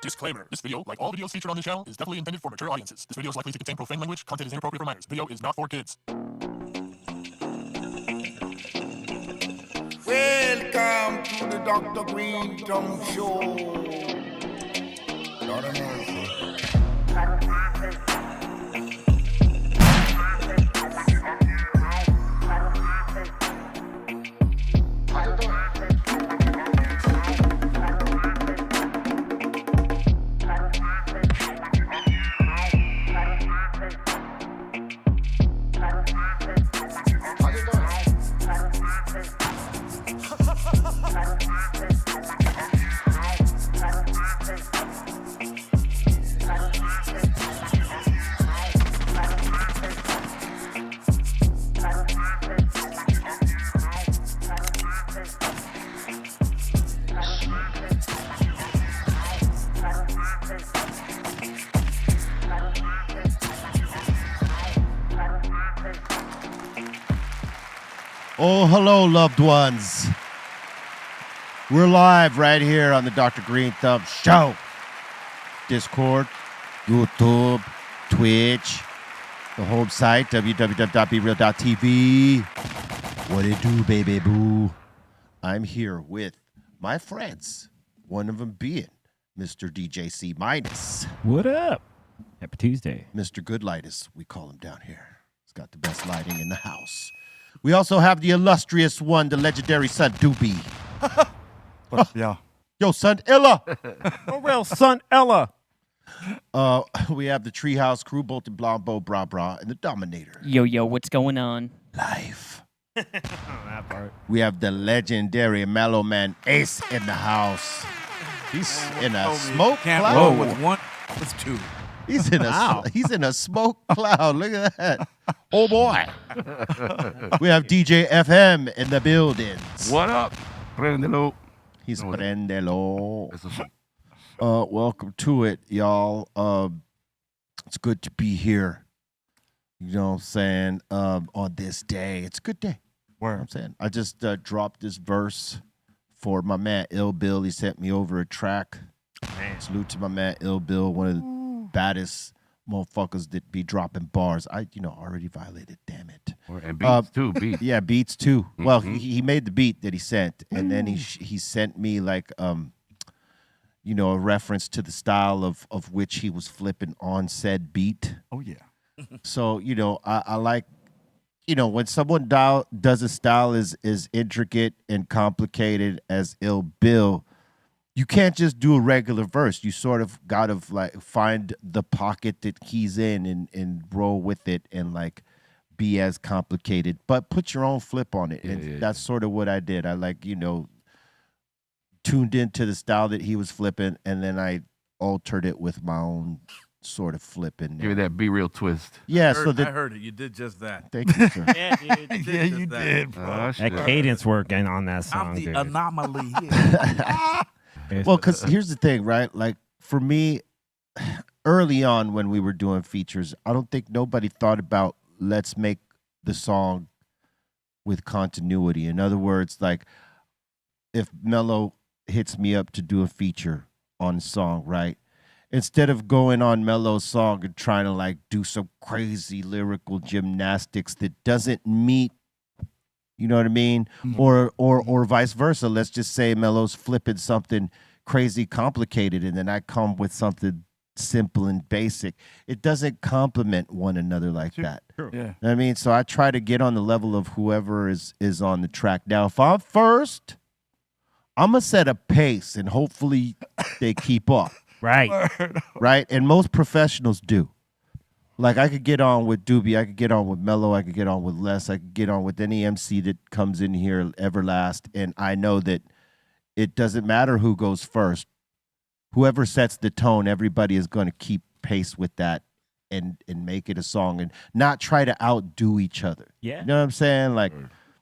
Disclaimer. This video, like all videos featured on this channel, is definitely intended for mature audiences. This video is likely to contain profane language. Content is inappropriate for minors. Video is not for kids. Welcome to the Dr. Greenthumb Show. Lord of mercy. Oh, hello, loved ones. We're live right here on the Dr. Greenthumb Show. Discord, YouTube, Twitch, the home site, www.BREALTV. What it do, baby boo? I'm here with my friends, one of them being Mr. DJC Minus. What up? Happy Tuesday. Mr. Goodlightus, we call him down here. He's got the best lighting in the house. We also have the illustrious one, the legendary Son Doobie. Yeah. Yo, Son Ella. Oh, well, son Ella. We have the Treehouse Crew, Bolton Blombo, Bra Bra, and the Dominator. Yo, what's going on? Live. That part. We have the legendary Mellow Man Ace in the house. He's in a smoke Can't cloud. roll with one. It's two. He's in a smoke cloud. Look at that. Oh boy. We have DJ FM in the buildings. What up? Prendelo. He's Prendelo. Eso sí. Welcome to it, y'all. It's good to be here. You know what I'm saying? On this day. It's a good day. You know what I'm saying? I just dropped this verse for my man Ill Bill. He sent me over a track. Man. Salute to my man Ill Bill, one of the baddest motherfuckers that be dropping bars. I already violated, damn it. And beats too, beats. Yeah, beats too. Well, he made the beat that he sent, and then he sent me like a reference to the style of which he was flipping on said beat. Oh, yeah. So, I like, when someone does a style as intricate and complicated as Ill Bill, you can't just do a regular verse. You sort of got to like find the pocket that he's in and roll with it and like be as complicated, but put your own flip on it. And that's sort of what I did. I tuned into the style that he was flipping, and then I altered it with my own sort of flipping. Give it that Be Real twist. Yeah, I so that. I heard it. You did just that. Thank you, sir. Yeah, dude. Yeah, you did, bro. That Shit. cadence working on that song, I'm the dude. anomaly here. Well, because here's the thing, right? Like, for me, early on when we were doing features, I don't think nobody thought about let's make the song with continuity. In other words, like, if Mellow hits me up to do a feature on a song, right? Instead of going on Mellow's song and trying to, like, do some crazy lyrical gymnastics that doesn't meet, you know what I mean? Or vice versa. Let's just say Mellow's flipping something crazy complicated, and then I come with something simple and basic. It doesn't complement one another like that. Yeah. You know what I mean? So I try to get on the level of whoever is on the track. Now, if I'm first, I'm going to set a pace, and hopefully they keep up. Right. Right? And most professionals do. Like, I could get on with Doobie, I could get on with Mellow, I could get on with Les, I could get on with any MC that comes in here, Everlast, and I know that it doesn't matter who goes first. Whoever sets the tone, everybody is going to keep pace with that and make it a song and not try to outdo each other. Yeah. You know what I'm saying? Like,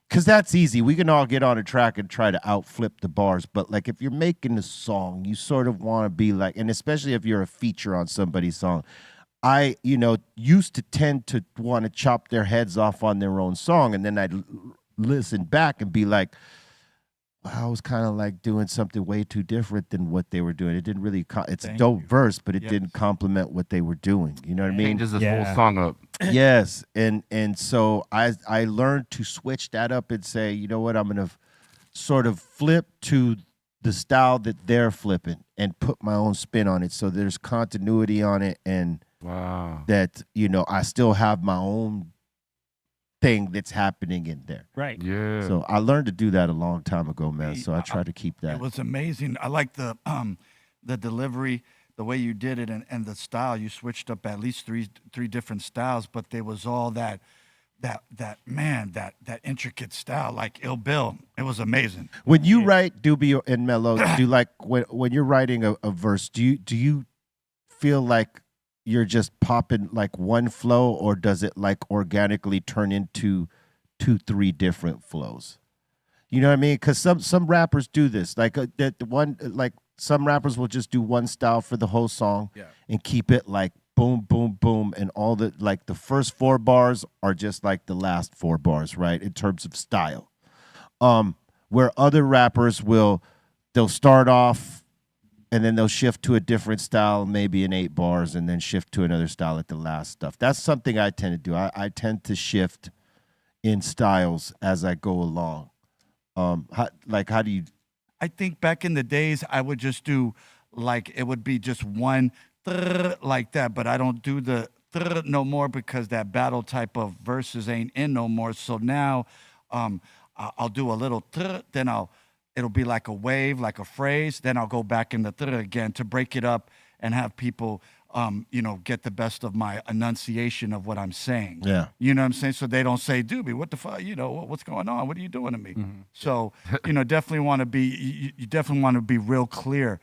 because that's easy. We can all get on a track and try to outflip the bars, but like if you're making a song, you sort of want to be like, and especially if you're a feature on somebody's song, I, used to tend to want to chop their heads off on their own song, and then I'd listen back and be like, I was kind of like doing something way too different than what they were doing. It didn't really. It's a Thank dope you. verse, but it Yes. didn't complement what they were doing. You know what I mean? Changes this Yeah. whole song up. Yes, and so I learned to switch that up and say, you know what, I'm gonna sort of flip to the style that they're flipping and put my own spin on it. So there's continuity on it, and Wow. that I still have my own thing that's happening in there. Right. Yeah. So I learned to do that a long time ago, man. So I try to keep that. It was amazing. I like the delivery, the way you did it, and the style. You switched up at least three different styles, but there was all that intricate style, like Ill Bill. It was amazing. When you write Doobie and Mellow, do like when you're writing a verse, do you feel like you're just popping like one flow, or does it like organically turn into 2-3 different flows? You know what I mean? Because some rappers do this. Like some rappers will just do one style for the whole song and keep it like boom, boom, boom, and all the like the first 4 bars are just like the last 4 bars, right? In terms of style. Where other rappers they'll start off and then they'll shift to a different style, maybe in 8 bars, and then shift to another style at the last stuff. That's something I tend to do. I tend to shift in styles as I go along. How do you? I think back in the days, I would just do like it would be just one like that, but I don't do the no more because that battle type of verses ain't in no more. So now, I'll do a little then it'll be like a wave, like a phrase. Then I'll go back in the again to break it up and have people, get the best of my enunciation of what I'm saying. Yeah. You know what I'm saying? So they don't say, Doobie, what the fuck? What's going on? What are you doing to me? So, definitely want to be, you definitely want to be real clear.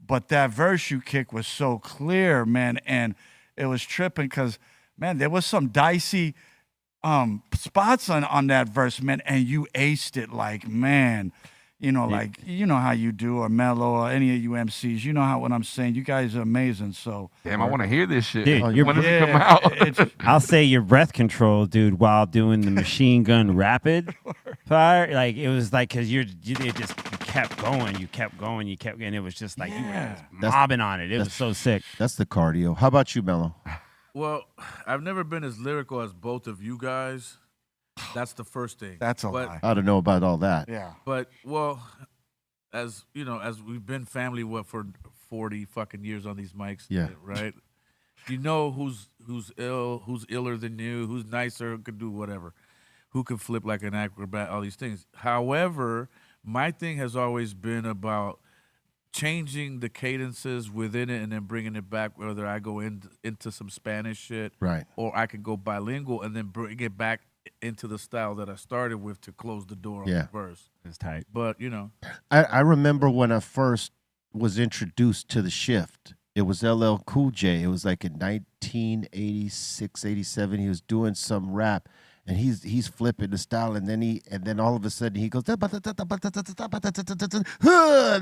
But that verse you kicked was so clear, man. And it was tripping because, man, there was some dicey spots on that verse, man. And you aced it like, man. Like, how you do, or Mellow, or any of you MCs, what I'm saying. You guys are amazing. So, Damn, I want to hear this shit. Dude, When does it come out? I'll say your breath control, dude, while doing the machine gun rapid fire, like it was like because you kept going, and it was just like you were just mobbing on it. It was so sick. That's the cardio. How about you, Mellow? Well, I've never been as lyrical as both of you guys. That's the first thing. That's a lie. I don't know about all that. Yeah. But, as as we've been family for 40 fucking years on these mics, right? You know who's ill, who's iller than you, who's nicer, who could do whatever, who can flip like an acrobat, all these things. However, my thing has always been about changing the cadences within it and then bringing it back, whether I go into some Spanish shit, Right. or I could go bilingual and then bring it back into the style that I started with to close the door on the verse. It's tight. But, I remember when I first was introduced to the shift. It was LL Cool J. It was like in 1986, 87. He was doing some rap, and he's flipping the style, and then all of a sudden he goes, and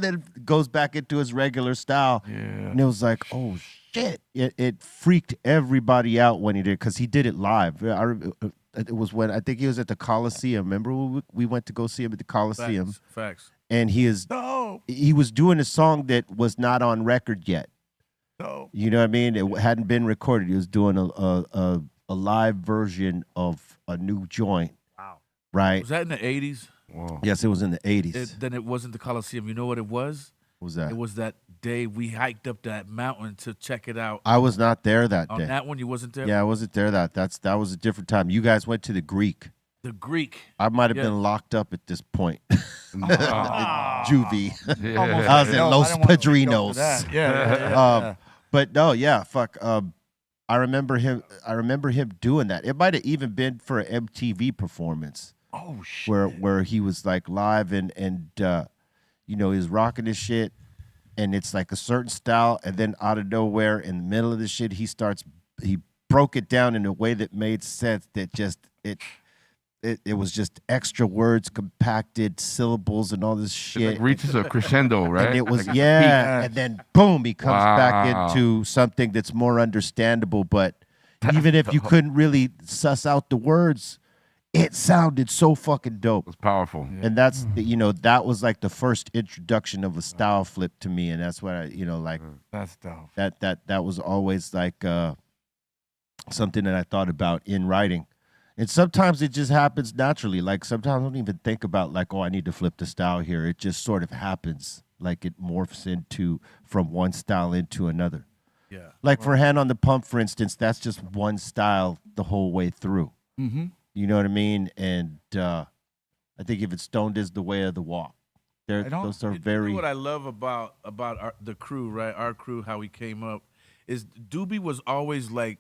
then goes back into his regular style. Yeah. And it was like, oh shit! It freaked everybody out when he did, because he did it live. It was when I think he was at the Coliseum. Remember we went to go see him at the Coliseum. Facts. And he was doing a song that was not on record yet. No. You know what I mean? It hadn't been recorded. He was doing a live version of a new joint. Wow. Right? Was that in the 80s? Whoa. Yes, it was in the 80s. Then it wasn't the Coliseum. You know what it was? What was that? It was that day we hiked up that mountain to check it out. I was not there that On day. that one, you wasn't there? Yeah, I wasn't there. That was a different time. You guys went to the Greek. The Greek. I might have Yeah. been locked up at this point. Ah. Juvie. Yeah. I was in Los Padrinos. Yeah. But no, yeah, fuck. I remember him doing that. It might have even been for an MTV performance. Oh shit. Where he was like live and he was rocking his shit, and it's like a certain style, and then out of nowhere in the middle of the shit he broke it down in a way that made sense, that just it was just extra words, compacted syllables, and all this It shit. like reaches a crescendo, right? And it was Like, and then boom, he comes back into something that's more understandable. But even if you couldn't really suss out the words, it sounded so fucking dope. It's powerful. And that's that was like the first introduction of a style flip to me, and that's what I like That's dope. that was always like something that I thought about in writing. And sometimes it just happens naturally. Like sometimes I don't even think about like, oh, I need to flip the style here. It just sort of happens. Like it morphs from one style into another. Yeah. Like for Hand on the Pump, for instance, that's just one style the whole way through. Mm-hmm. You know what I mean? And I think if it's stoned is the way of the walk. Those are very. You know what I love about the crew, right? Our crew, how we came up, is Doobie was always like,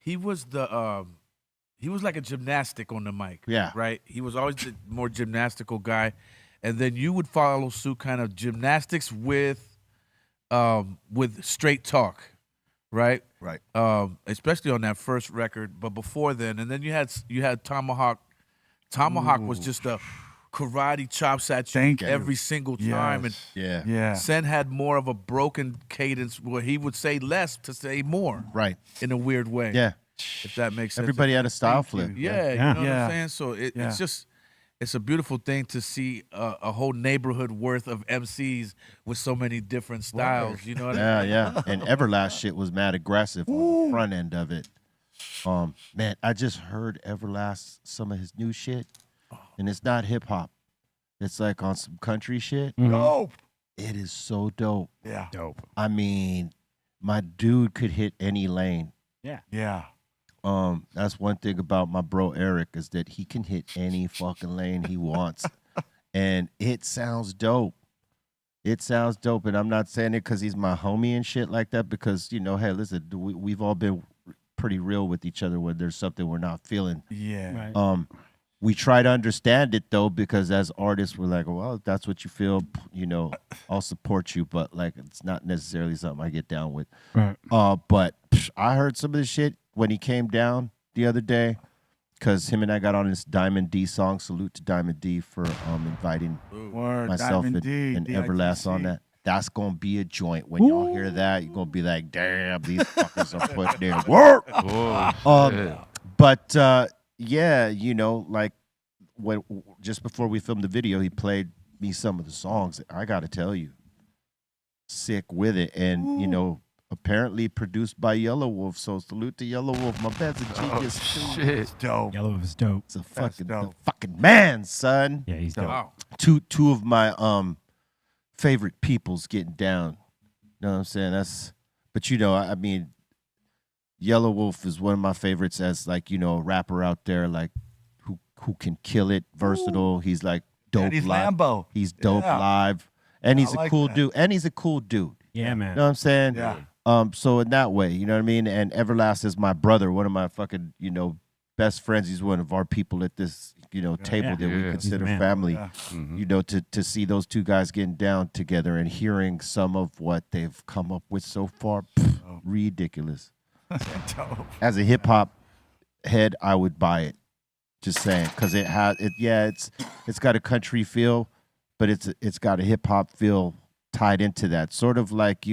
he was like a gymnastic on the mic. Yeah. Right? He was always the more gymnastical guy. And then you would follow suit, kind of gymnastics with straight talk, right? Right. Especially on that first record, but before then, and then you had Tomahawk. Tomahawk was just a karate chops at you every single time, and Yeah. Sen had more of a broken cadence where he would say less to say more, Right. in a weird way. Yeah. If that makes sense. Everybody had a style flip. Yeah, you know what I'm saying? So it's a beautiful thing to see a whole neighborhood worth of MCs with so many different styles. You know what I mean? Yeah. And Everlast shit was mad aggressive on the front end of it. Man, I just heard Everlast, some of his new shit, and it's not hip hop. It's like on some country shit. Dope. It is so dope. Yeah. Dope. I mean, my dude could hit any lane. Yeah. That's one thing about my bro Eric is that he can hit any fucking lane he wants, and it sounds dope. It sounds dope, and I'm not saying it because he's my homie and shit like that. Because hey, listen, we've all been pretty real with each other when there's something we're not feeling. Yeah. Right. We try to understand it though, because as artists, we're like, well, if that's what you feel, I'll support you, but like, it's not necessarily something I get down with. Right. But I heard some of this shit when he came down the other day, because him and I got on this Diamond D song. Salute to Diamond D for inviting Word. myself Diamond D, and Everlast on DITC. that. That's gonna be a joint. When y'all hear that, you're gonna be like, damn, these fuckers are putting their work. Oh, shit. But yeah, like when just before we filmed the video, he played me some of the songs. I gotta tell you, sick with it, and apparently produced by Yellow Wolf. So salute to Yellow Wolf. My man's a genius. Shit. Dope. Yellow is dope. It's a That's the dope. fucking man, son. Yeah, he's dope. Wow. Two of my favorite peoples getting down. You know what I'm saying? But I mean, Yellow Wolf is one of my favorites as like, a rapper out there like who can kill it, versatile. He's like dope Daddy's live. Lambo. He's dope Yeah. live. And he's I a like cool that. dude. And he's a cool dude. Yeah, man. You know what I'm saying? Yeah. So in that way, you know what I mean? And Everlast is my brother, one of my fucking, best friends. He's one of our people at this, table that we Yeah. consider Man. family. Yeah. To see those two guys getting down together and hearing some of what they've come up with so far, ridiculous. Dope. As a hip hop head, I would buy it. Just saying, because it has it. Yeah, it's got a country feel, but it's got a hip hop feel tied into that. Sort of like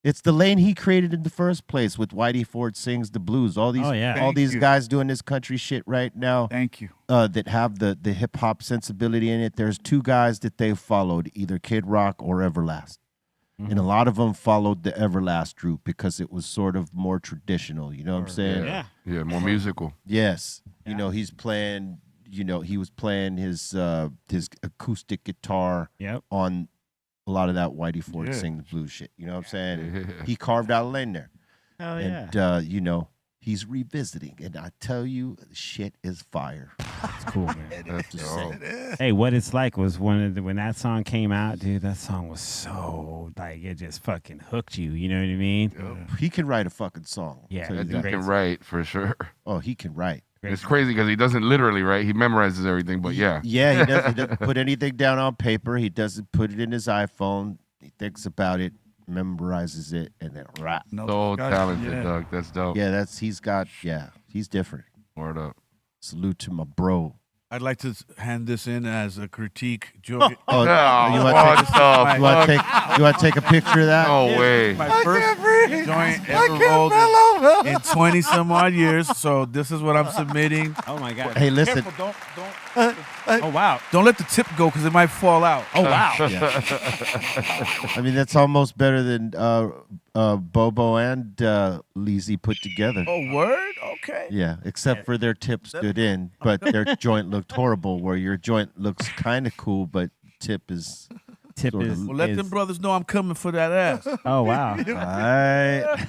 it's the lane he created in the first place with Whitey Ford Sings the Blues. All these Thank these you. guys doing this country shit right now. Thank you. That have the hip hop sensibility in it. There's two guys that they followed, either Kid Rock or Everlast. And a lot of them followed the Everlast route because it was sort of more traditional. You know what I'm saying? Yeah. Yeah, more musical. Yes. He's playing, he was playing his acoustic guitar Yep. on a lot of that Whitey Ford Yeah. Sing the Blues shit. You know what I'm saying? Yeah. He carved out a lane there. Hell yeah. And, he's revisiting. And I tell you, shit is fire. It's cool, man. That's Just dope. saying. Hey, What It's Like was when that song came out, dude, that song was so, like, it just fucking hooked you. You know what I mean? He can write a fucking song. Yeah, Tell you That that. dude can write for sure. Oh, he can write. It's crazy because he doesn't literally write. He memorizes everything, but yeah. Yeah, he doesn't put anything down on paper. He doesn't put it in his iPhone. He thinks about it, memorizes it, and then rap. No So discussion. talented, Yeah. Doug. That's dope. Yeah, he's different. Word up. Salute to my bro. I'd like to hand this in as a critique. Oh, you what want the to take a picture of that? No way. My first, joint ever rolled in 20 some odd years. So this is what I'm submitting. Oh my God. Hey, listen. Careful, don't. Oh wow. Don't let the tip go because it might fall out. Oh wow. I mean, that's almost better than Bobo and Lizzie put together. Oh, word? Okay. Yeah, except for their tip stood in, but their joint looked horrible. Where your joint looks kind of cool, but tip is. Tip Sort of. is. Well, let them brothers know I'm coming for that ass. Oh wow. All right.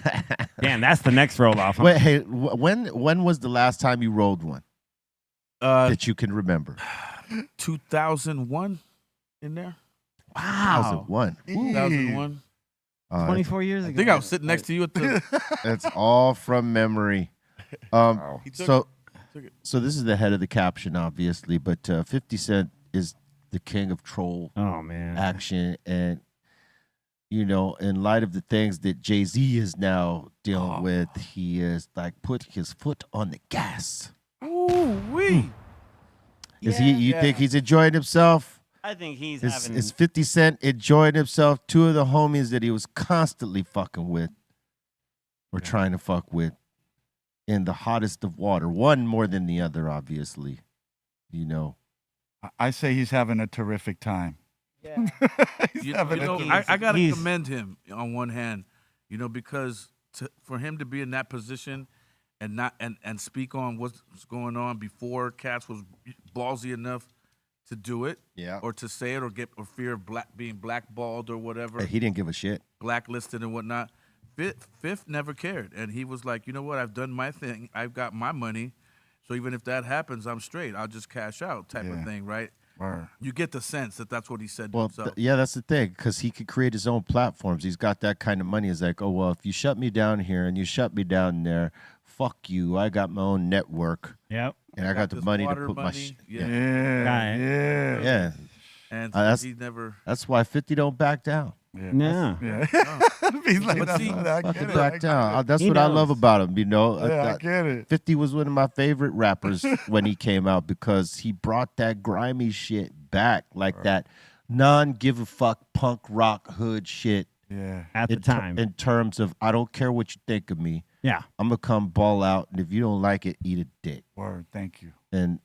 Damn, that's the next roll off. Huh? Wait, hey, when was the last time you rolled one that you can remember? 2001 in there. Wow. 2001. 2001. 24 years ago. I think I was sitting next to you at the. That's all from memory. He took So, Took it. so this is the head of the caption, obviously, but 50 Cent is the king of troll Oh man. action, and you know, in light of the things that Jay-Z is now dealing with, he is like put his foot on the gas. Ooh wee. Is he? You think he's enjoying himself? I think he's Is, having. is 50 Cent enjoying himself? Two of the homies that he was constantly fucking with, or trying to fuck with, in the hottest of water. One more than the other, obviously. You know. I say he's having a terrific time. Yeah. You know, I gotta commend him on one hand, you know, because for him to be in that position and not and speak on what's going on before Cats was ballsy enough to do it, or to say it, or fear of being blackballed or whatever. He didn't give a shit. Blacklisted and whatnot. Fifth never cared, and he was like, you know what, I've done my thing, I've got my money, so even if that happens, I'm straight. I'll just cash out, type of thing, right? You get the sense that that's what he said to himself. Yeah, that's the thing, because he could create his own platforms. He's got that kind of money. He's like, oh, well, if you shut me down here and you shut me down there, fuck you. I got my own network. Yep. And I got the money to put my shit. Yeah. And he never. That's why 50 don't back down. No. He's like, But see, I get it. Back down. That's He what I knows. love about him, you know. I get it. 50 was one of my favorite rappers when he came out, because he brought that grimy shit back, like that non-give-a-fuck punk rock hood shit. Yeah. At the time. In terms of, I don't care what you think of me. Yeah. I'm going to come ball out, and if you don't like it, eat a dick. Word. Thank you. And,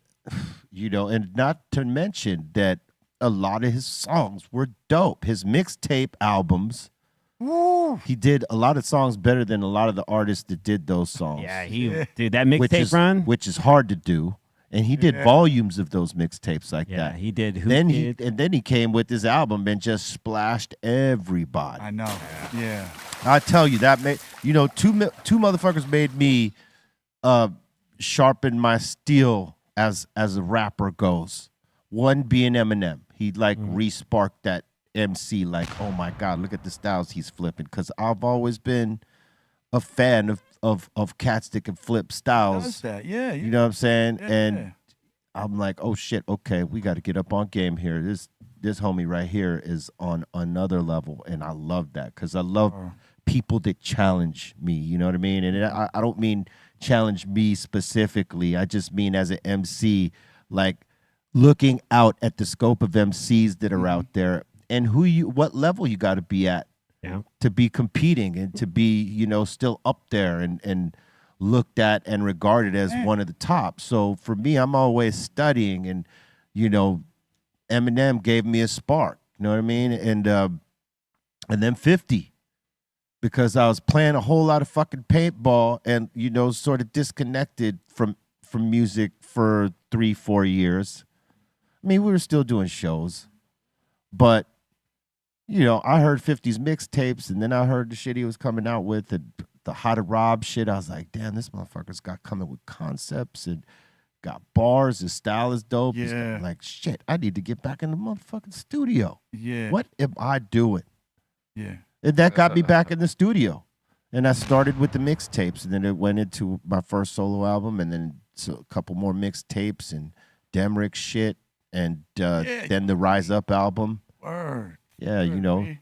you know, and not to mention that a lot of his songs were dope. His mixtape albums, he did a lot of songs better than a lot of the artists that did those songs. Yeah, dude, that mixtape run, which is hard to do, and he did volumes of those mixtapes like yeah, that. he did. Then he came with his album and just splashed everybody. I know. Yeah. I tell you, that made, you know, two motherfuckers made me sharpen my steel as a rapper goes. One being Eminem. He like re-sparked that MC, like, oh my God, look at the styles he's flipping. Because I've always been a fan of cats that can flip styles. Does that? Yeah. You know what I'm saying? Yeah. And I'm like, oh shit, okay, we got to get up on game here. This homie right here is on another level, and I love that, because I love people that challenge me. You know what I mean? And I don't mean challenge me specifically. I just mean as an MC, like looking out at the scope of MCs that are out there, and what level you got to be at to be competing and to be, you know, still up there and looked at and regarded as one of the top. So for me, I'm always studying, and, you know, Eminem gave me a spark, you know what I mean? And then 50, because I was playing a whole lot of fucking paintball and, you know, sort of disconnected from music for 3-4 years. I mean, we were still doing shows, but, you know, I heard 50's mixtapes, and then I heard the shit he was coming out with, and the How to Rob shit. I was like, damn, this motherfucker's got coming with concepts and got bars. His style is dope. Yeah. Like, shit, I need to get back in the motherfucking studio. Yeah. What am I doing? Yeah. And that got me back in the studio. And I started with the mixtapes, and then it went into my first solo album, and then a couple more mixtapes and Demrick shit, and then the Rise Up album. Word. Yeah, you know,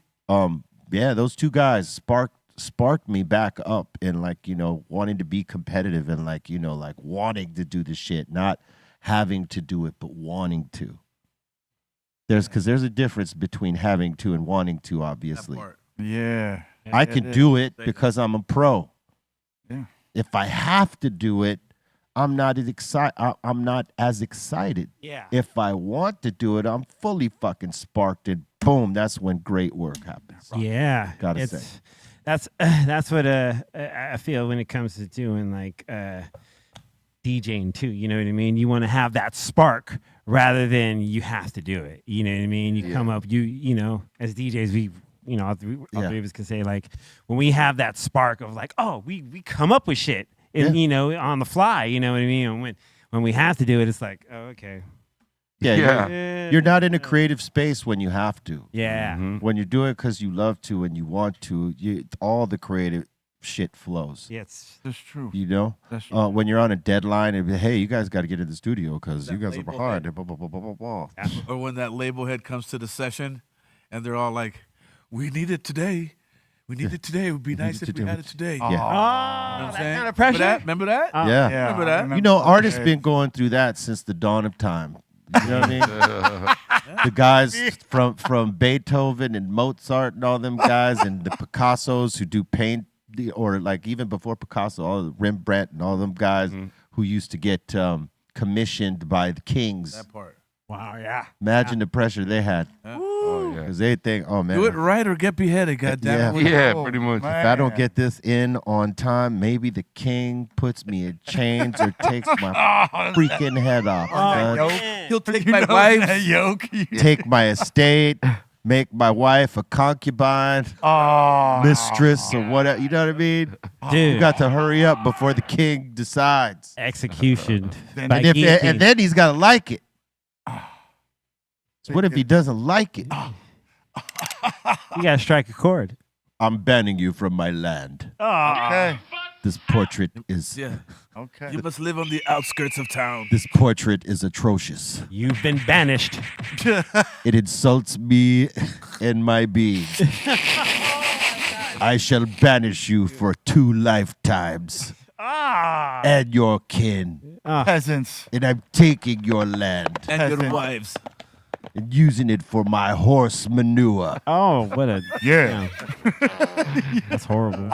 those two guys sparked me back up in, like, you know, wanting to be competitive and, like, you know, like wanting to do the shit, not having to do it, but wanting to. Because there's a difference between having to and wanting to, obviously. Yeah. I can do it Thank you. because I'm a pro. Yeah. If I have to do it, I'm not as excited. I'm not as excited. Yeah. If I want to do it, I'm fully fucking sparked, and boom, that's when great work happens. Yeah, Gotta say. that's what I feel when it comes to doing like DJing too. You know what I mean? You want to have that spark rather than you have to do it. You know what I mean? You come up, you know, as DJs, we, you know, all three of us can say like when we have that spark of like, oh, we come up with shit and you know on the fly. You know what I mean? And when we have to do it, it's like, oh, okay. Yeah. You're not in a creative space when you have to. Yeah. When you do it because you love to and you want to, all the creative shit flows. Yeah, That's true. You know, That's true. when you're on a deadline and hey, you guys got to get in the studio because you guys are label behind. head. Blah, blah, blah, blah, blah, blah. Or when that label head comes to the session, and they're all like, "We need it today. We need it today. It would be nice if we had it today." Yeah. You know what I'm that saying? kind of pressure. Remember that? Yeah. Yeah, Remember I that? You know, artists that. been going through that since the dawn of time. You know what I mean? The guys from Beethoven and Mozart and all them guys and the Picassos who do paint, or like even before Picasso, all the Rembrandt and all them guys who used to get commissioned by the kings. That part. Wow. Yeah. Imagine the pressure they had. Oh, yeah. Because they think, oh man, Do it right or get beheaded. Goddamn. it. Yeah, pretty much. if I don't get this in on time, maybe the king puts me in chains or takes my freaking head off. son. He'll take my wife. yoke. Take my estate, make my wife a concubine, mistress, or whatever. You know what I mean? Dude. You got to hurry up before the king decides. Execution. And, by if, guillotine. and then he's got to like it. So what if he doesn't like it? You gotta strike a chord. I'm banning you from my land. Okay. This portrait is Yeah. Okay. You must live on the outskirts of town. this portrait is atrocious. You've been banished. It insults me and my being. I shall banish you for 2 lifetimes and your kin. Peasants. And I'm taking your land And your Peasant. wives. and using it for my horse manure. Oh, what a Yeah. That's horrible.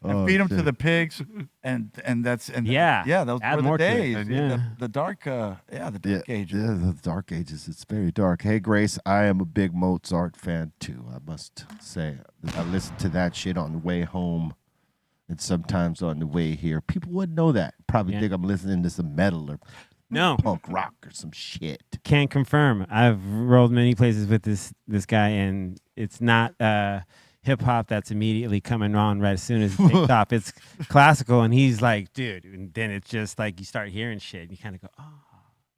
And feed them to the pigs, and that's Yeah. those Add were more the to it. days. Yeah. The dark the dark ages. Yeah, the dark ages. It's very dark. Hey, Grace, I am a big Mozart fan too. I must say, I listen to that shit on the way home, and sometimes on the way here. People wouldn't know that. Probably Yeah. think I'm listening to some metal or No, punk rock or some shit. can't confirm. I've rolled many places with this guy, and it's not hip hop that's immediately coming on right as soon as it takes off. It's classical, and he's like, dude, and then it's just like you start hearing shit, and you kind of go, oh,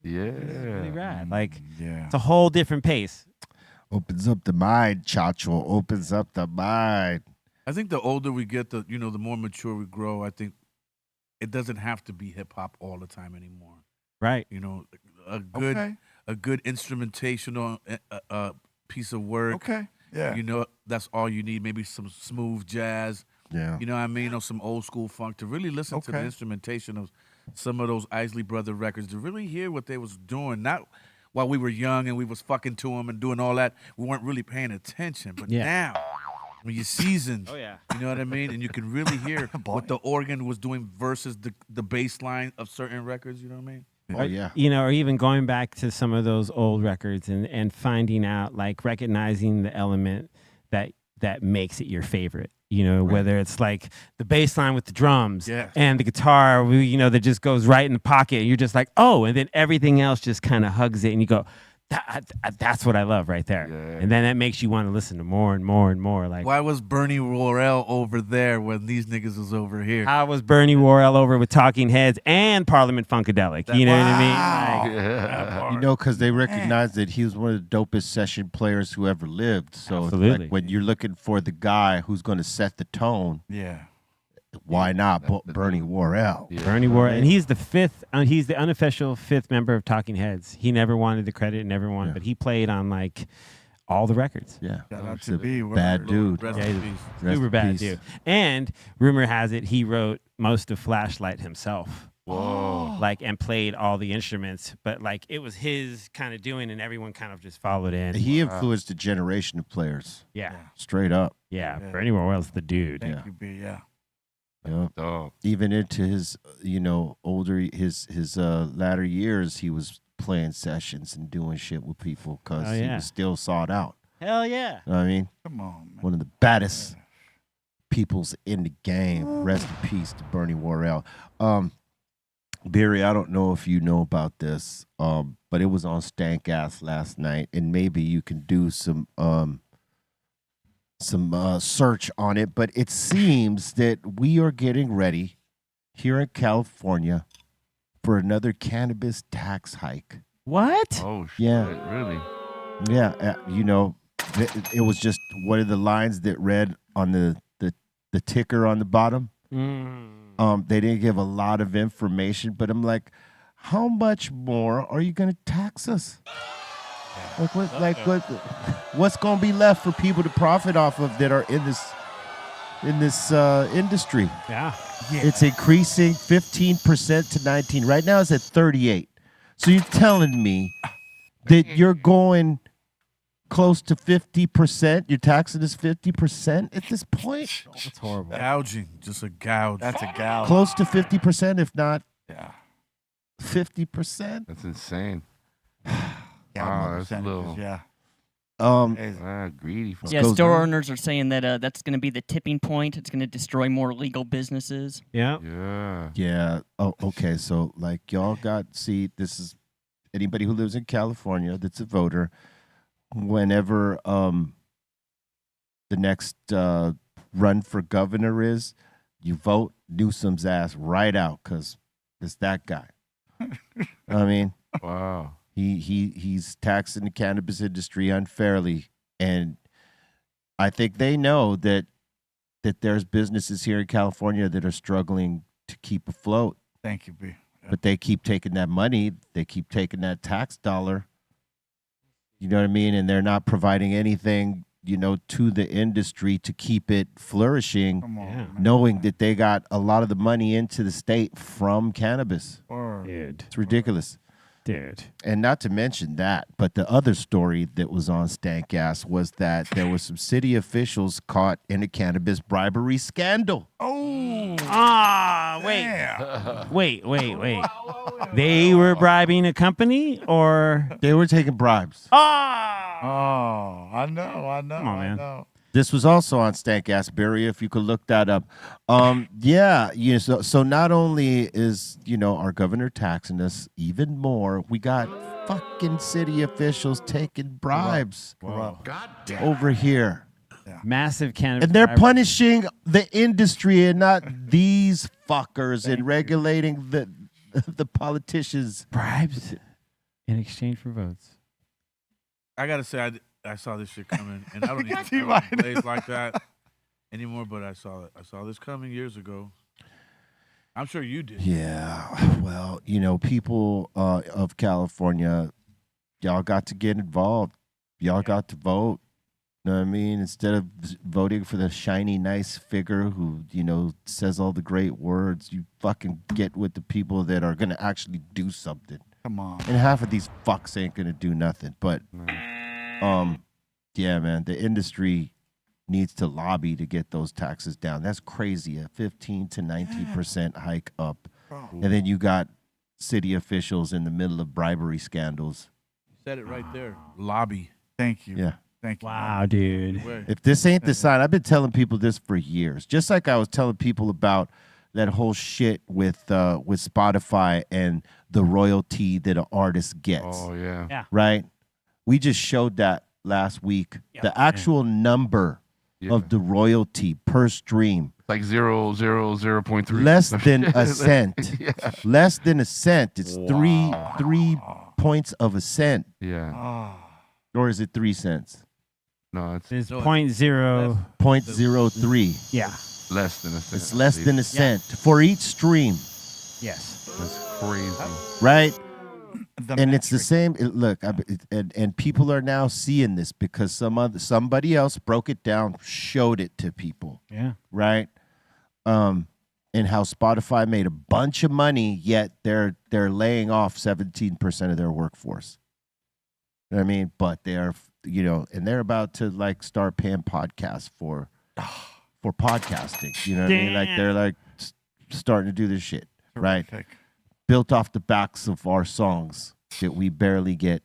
Yeah. really rad. Like Yeah. it's a whole different pace. Opens up the mind, Chacho. Opens up the mind. I think the older we get, the more mature we grow. I think it doesn't have to be hip hop all the time anymore. Right. You know, a good instrumentational piece of work. Okay. Yeah. You know, that's all you need. Maybe some smooth jazz. Yeah. You know what I mean? Or some old school funk to really listen to the Okay. instrumentation of some of those Isley Brother records, to really hear what they was doing. Not while we were young and we was fucking to them and doing all that. We weren't really paying attention. But Yeah. now, when you're seasoned, yeah. you know what I mean? And you can really hear what the organ was doing versus the bass line of certain records. You know what I mean? Oh, yeah. You know, or even going back to some of those old records and finding out, like recognizing the element that makes it your favorite. You know, whether it's like the bass line with the drums Yes. and the guitar, that just goes right in the pocket. And you're just like, oh, and then everything else just kind of hugs it. And you go, that's what I love right there. Yeah. And then that makes you want to listen to more and more and more. Like, Why was Bernie Worrell over there when these niggas was over here? how was Bernie Worrell over with Talking Heads and Parliament Funkadelic? You know what I mean? Like, You know, because they recognize that he was one of the dopest session players who ever lived. So it's Absolutely. like when you're looking for the guy who's going to set the tone, Yeah. why not Bernie Worrell? Bernie Worrell, and he's the fifth. He's the unofficial fifth member of Talking Heads. He never wanted the credit, never wanted, but he played on like all the records. Yeah. Shout out He's to a B. bad dude. Rest Yeah, in he's peace. Rest super in bad peace. dude. And rumor has it he wrote most of Flashlight himself. Whoa. like, and played all the instruments. But like, it was his kind of doing, and everyone kind of just followed in. He influenced a generation of players. Yeah, Straight up. yeah. For anyone else, the dude. Thank you, B. Yeah. Yep. Dope. Even into his, his latter years, he was playing sessions and doing shit with people because Oh, he yeah. was still sought out. Hell yeah. You know what I mean? Come on, man. One of the baddest peoples in the game. Rest in peace to Bernie Worrell. Barry, I don't know if you know about this, but it was on Stank Ass last night, and maybe you can do some search on it. But it seems that we are getting ready here in California for another cannabis tax hike. What? Oh, shit. Yeah. Really? Yeah, it was just one of the lines that read on the ticker on the bottom. They didn't give a lot of information, but I'm like, how much more are you going to tax us? What's going to be left for people to profit off of that are in this industry? Yeah. It's increasing 15% to 19. Right now it's at 38. So you're telling me that you're going close to 50%? You're taxing us 50% at this point? That's horrible. Gouging, just a gouge. That's a gal. Close to 50%, if not Yeah. 50%? That's insane. Yeah, Wow, that's a percentages, little- Yeah. Greedy. Yeah, goes store on. owners are saying that that's going to be the tipping point. It's going to destroy more legal businesses. Yeah. Yeah. Yeah. Oh, okay. So, like, y'all see, this is anybody who lives in California that's a voter. Whenever the next run for governor is, you vote Newsom's ass right out because it's that guy. I mean, Wow. he's taxing the cannabis industry unfairly, and I think they know that there's businesses here in California that are struggling to keep afloat. Thank you, B. Yeah. But they keep taking that money, they keep taking that tax dollar. You know what I mean? And they're not providing anything, to the industry to keep it flourishing, Come on, Yeah. man. knowing that they got a lot of the money into the state from cannabis. Or Dude. It's ridiculous. Dude. And not to mention that, but the other story that was on Stank Ass was that there were some city officials caught in a cannabis bribery scandal. oh, Wait. damn. Wait. They were bribing a company or? They were taking bribes. Oh, I know. Come on, man. I know. This was also on Stank Ass Barry, if you could look that up. So not only is, our governor taxing us even more, we got fucking city officials taking bribes over here. Massive cannabis. And they're bribery. punishing the industry and not these fuckers and regulating the politicians. bribes in exchange for votes. I gotta say, I saw this shit coming, and I don't even You know might. plays like that anymore. But I saw it. I saw this coming years ago. I'm sure you did. Yeah, well, people of California, y'all got to get involved. Y'all got to vote. You know what I mean? Instead of voting for the shiny, nice figure who, says all the great words, you fucking get with the people that are going to actually do something. Come on. And half of these fucks ain't going to do nothing. But, yeah, man, the industry needs to lobby to get those taxes down. That's crazy. A 15 to 19% hike up. And then you got city officials in the middle of bribery scandals. You said it right there. Lobby. Thank you. Yeah. Thank you. Wow, dude. Way. If this ain't the sign, I've been telling people this for years. Just like I was telling people about that whole shit with Spotify and the royalty that an artist gets. Oh, yeah. Right? We just showed that last week. The actual number Yeah. of the royalty per stream. Like 0.3. Less than a cent. Yeah. Less than a cent. It's three points of a cent. Yeah. Oh, Or is it 3 cents? No, it's It's No, 0.0. 0.03. Yeah. less than a cent. It's less than a cent for each stream, Yes. That's crazy. right? the And it's the metric. same. Look, and people are now seeing this because somebody else broke it down, showed it to people, Yeah. right? and how Spotify made a bunch of money, yet they're laying off 17% of their workforce. You know what I mean? But they're, you know, and they're about to like start paying podcasts for podcasting. You know what I mean? Like they're like starting to do this shit, right? Built off the backs of our songs that we barely get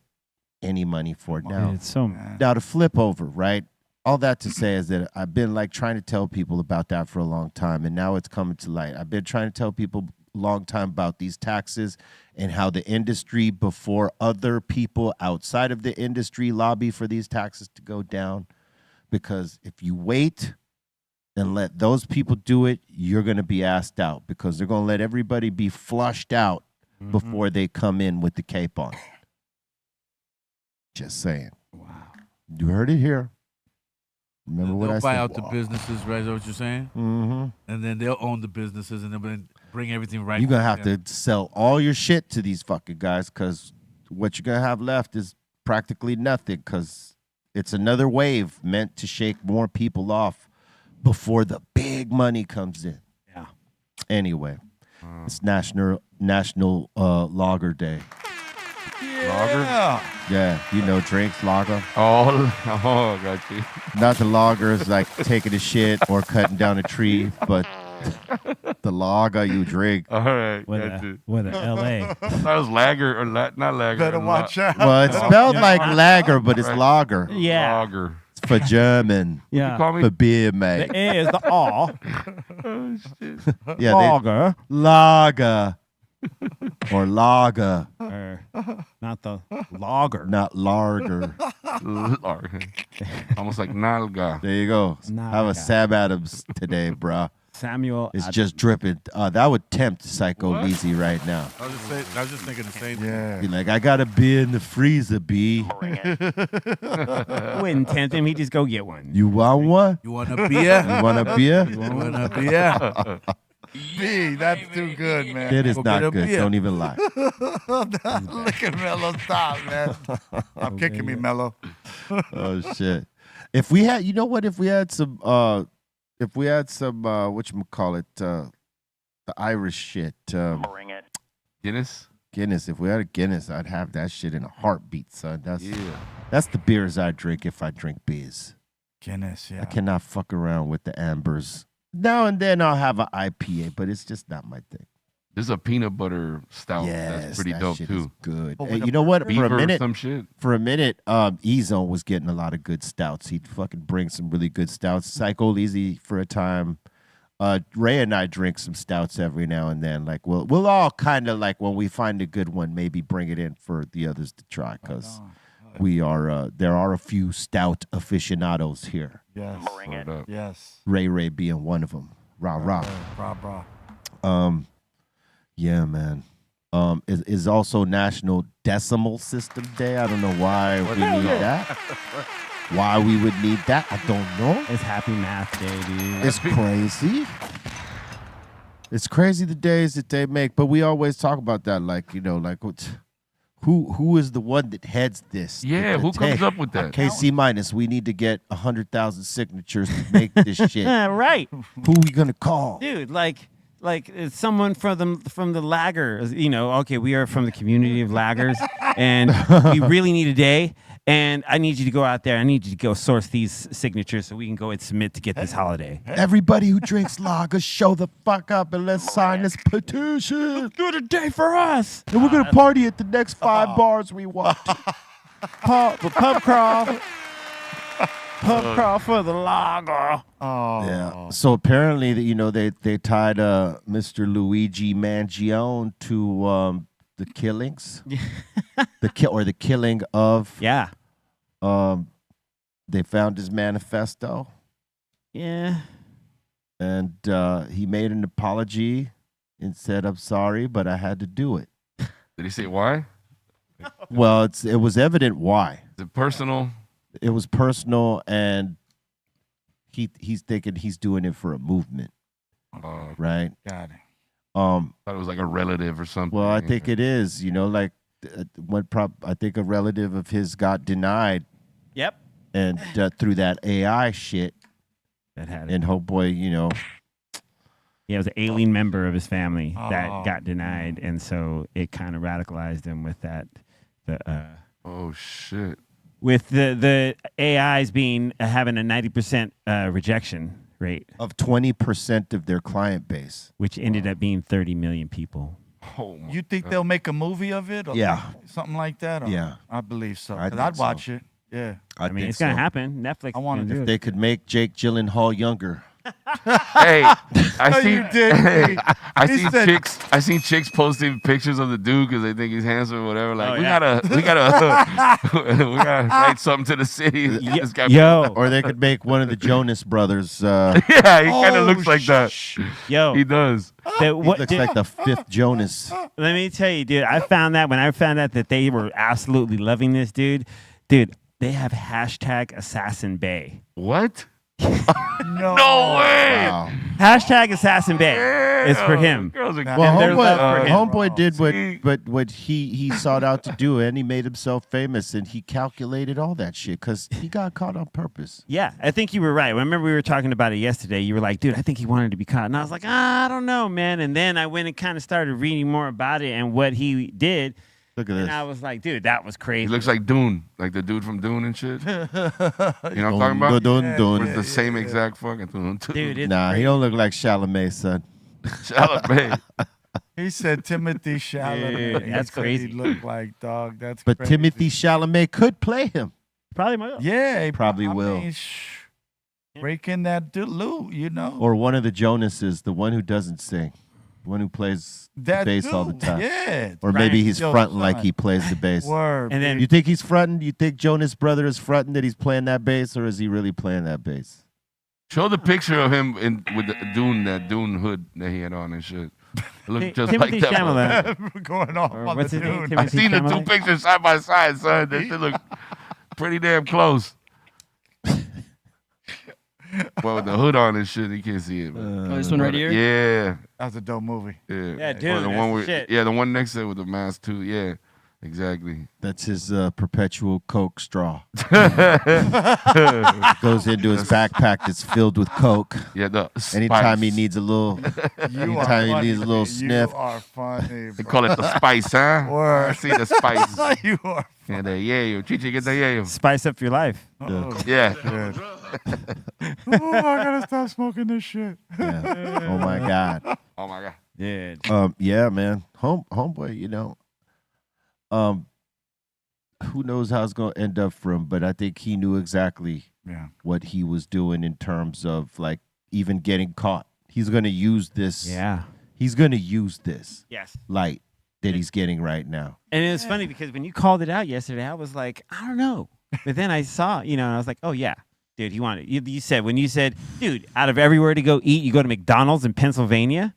any money for now. Dude, it's so Now to flip over, right? All that to say is that I've been like trying to tell people about that for a long time, and now it's coming to light. I've been trying to tell people a long time about these taxes and how the industry, before other people outside of the industry lobby for these taxes to go down. Because if you wait and let those people do it, you're going to be asked out, because they're going to let everybody be flushed out before they come in with the cape on. Just saying. wow. You heard it here. Remember what I They'll said? buy out the businesses, right? Is that what you're saying? Mm-hmm. And then they'll own the businesses, and then bring everything right. You're going to back have to sell all your shit to these fucking guys, because what you're going to have left is practically nothing, because it's another wave meant to shake more people off before the big money comes in. Yeah. Anyway, it's National Lager Day. Lager? Yeah, you know, drinks, lager. Oh, got you. Not the loggers like taking a shit or cutting down a tree, but the lager you drink. All right, With got a, you. with a L.A. That was lager or not lager. Better watch out. Well, it's spelled like lager, but it's lager. Yeah. Lager. It's for German. Yeah. Call me. For beer, mate. The A is the R. Oh, shit. Yeah, Lager. lager. Or lager, Not the lager. not larger. Lager. Almost like nalga. There you go. Have a Naga. Sam Adams today, bruh. Samuel. It's just dripping. That would tempt Psycho Lizzy right now. I was just thinking the same thing. Yeah. Be like, I got a beer in the freezer, B. wouldn't tempt him. He'd just go get one. You want one? You want a beer? You want a beer? You want a beer? B, that's too good, man. It is Go not get a good. beer. Don't even lie. Look at Mellow. Stop, man. I'm kicking me, Mellow. Oh shit. If we had, you know what? If we had some, whatchamacallit, the Irish shit, Guinness? Guinness. If we had a Guinness, I'd have that shit in a heartbeat, son. Yeah. That's the beers I drink if I drink beers. Guinness, yeah. I cannot fuck around with the ambers. Now and then I'll have an IPA, but it's just not my thing. There's a peanut butter stout that's pretty that dope shit too. is good. Oh, Hey, with you know what? Beaver For a or minute, some shit. E-Zone was getting a lot of good stouts. He'd fucking bring some really good stouts. Psycho Easy for a time. Ray and I drink some stouts every now and then. Like we'll all kind of like, when we find a good one, maybe bring it in for the others to try, because we are there are a few stout aficionados here. Yes. Word up. Yes. Ray being one of them. Rah rah. Brah. Yeah, man. Is also National Decimal System Day. I don't know why we need that. Why we would need that, I don't know. It's Happy Math Day, dude. It's crazy. It's crazy the days that they make, but we always talk about that, like, you know, like who is the one that heads this? Yeah, who comes up with that? KC minus. We need to get 100,000 signatures to make this shit. Right. Who we gonna call? Dude, like it's someone from the laggers, you know. Okay, we are from the community of laggers, and we really need a day. And I need you to go out there. I need you to go source these signatures so we can go and submit to get this holiday. Everybody who drinks lager, show the fuck up and let's sign this petition. Good a day for us. And we're gonna party at the next 5 bars we want. Pub crawl. Pub crawl for the lager. Oh. Yeah. So apparently, you know, they tied Mr. Luigi Mangione to the killings, the killing of. Yeah. They found his manifesto, Yeah. and he made an apology and said, "I'm sorry, but I had to do it." Did he say why? Well, it was evident why. Is it personal? It was personal, and he's thinking he's doing it for a movement, right? Got it. Thought it was like a relative or something. Well, I think it is. You know, like I think a relative of his got denied, Yep. and through that AI shit, That had it. and oh boy, you know, Yeah, it was an alien member of his family that got denied, and so it kind of radicalized him with that. Oh shit! With the AIs having a 90% rejection rate of 20% of their client base, which ended up being 30 million people. Oh my You think they'll make a movie of it? Or Yeah. something like that? Or- Yeah. I believe so. I 'Cause think I'd so. watch it. Yeah. I mean, think it's gonna so. happen. Netflix. I wanted to to- If they could make Jake Gyllenhaal younger. Hey, I see. you did. Hey, I He seen said- chicks. I seen chicks posting pictures of the dude because they think he's handsome or whatever. Like Oh, we yeah. gotta write something to the city. This guy- Yo, Or they could make one of the Jonas brothers. yeah, he kind of Oh, looks like that. yo, He does. He what, looks like the fifth Jonas. let me tell you, dude. I found that when I found out that they were absolutely loving this dude. They have hashtag Assassin Bay. What? No. No way. Wow. Hashtag Assassin Bay. It's for him. Girls are Well, their love for him. homeboy did See? what he sought out to do, and he made himself famous, and he calculated all that shit because he got caught on purpose. Yeah, I think you were right. Remember we were talking about it yesterday. You were like, dude, I think he wanted to be caught. And I was like, I don't know, man. And then I went and kind of started reading more about it and what he did. Look at And this. I was like, dude, that was crazy. He looks like Dune, like the dude from Dune and shit. You know what I'm talking about? With the same exact fucking Dune. dude, it's Nah, crazy. he don't look like Chalamet, son. Chalamet. He said Timothy Chalamet. Dude, that's He said crazy. He looked like dog. That's But crazy. Timothy Chalamet could play him. Probably my Yeah, he Probably will. mean, breaking that loot, you know. Or one of the Jonases, the one who doesn't sing, the one who plays that the bass all the dude, time. Yeah. Or maybe he's Yo, fronting like son. he plays the bass. Word. And then You think he's fronting? You think Jonas Brother is fronting that he's playing that bass, or is he really playing that bass? Show the picture of him with the that Dune hood that he had on and shit. It looked just Timothy like that. Chalamet. going off Or on what's the his name? dude. Timothy I seen the two Chalamet? pictures side by side, son. That shit look pretty damn close. Well, with the hood on and shit, you can't see it. Man. Oh, this one right here? Yeah, That's a dope movie. yeah. Yeah, dude, Or the that's one the with, shit. yeah, the one next to it with the mask too. Yeah, exactly. That's his perpetual Coke straw. Goes into his backpack that's filled with Coke. Yeah, the Anytime he spice. needs a little, You anytime he are needs a little funny. sniff. You are funny, They bro. call it the spice, huh? Word. I see the spice. You are Yeah, the yayo. Chichi, get the yayo. spice up your life. Yeah. good. Oh, I gotta stop smoking this shit. Yeah. Oh my God. Oh my god. Yeah. Yeah, man. Homeboy, you know. Who knows how it's gonna end up for him, but I think he knew exactly Yeah. what he was doing in terms of like even getting caught. He's gonna use this. Yeah. He's gonna use this Yes. light that he's getting right now. And it was funny because when you called it out yesterday, I was like, I don't know. But then I saw, and I was like, oh, yeah. Dude, he wanted, you said, when you said, dude, out of everywhere to go eat, you go to McDonald's in Pennsylvania?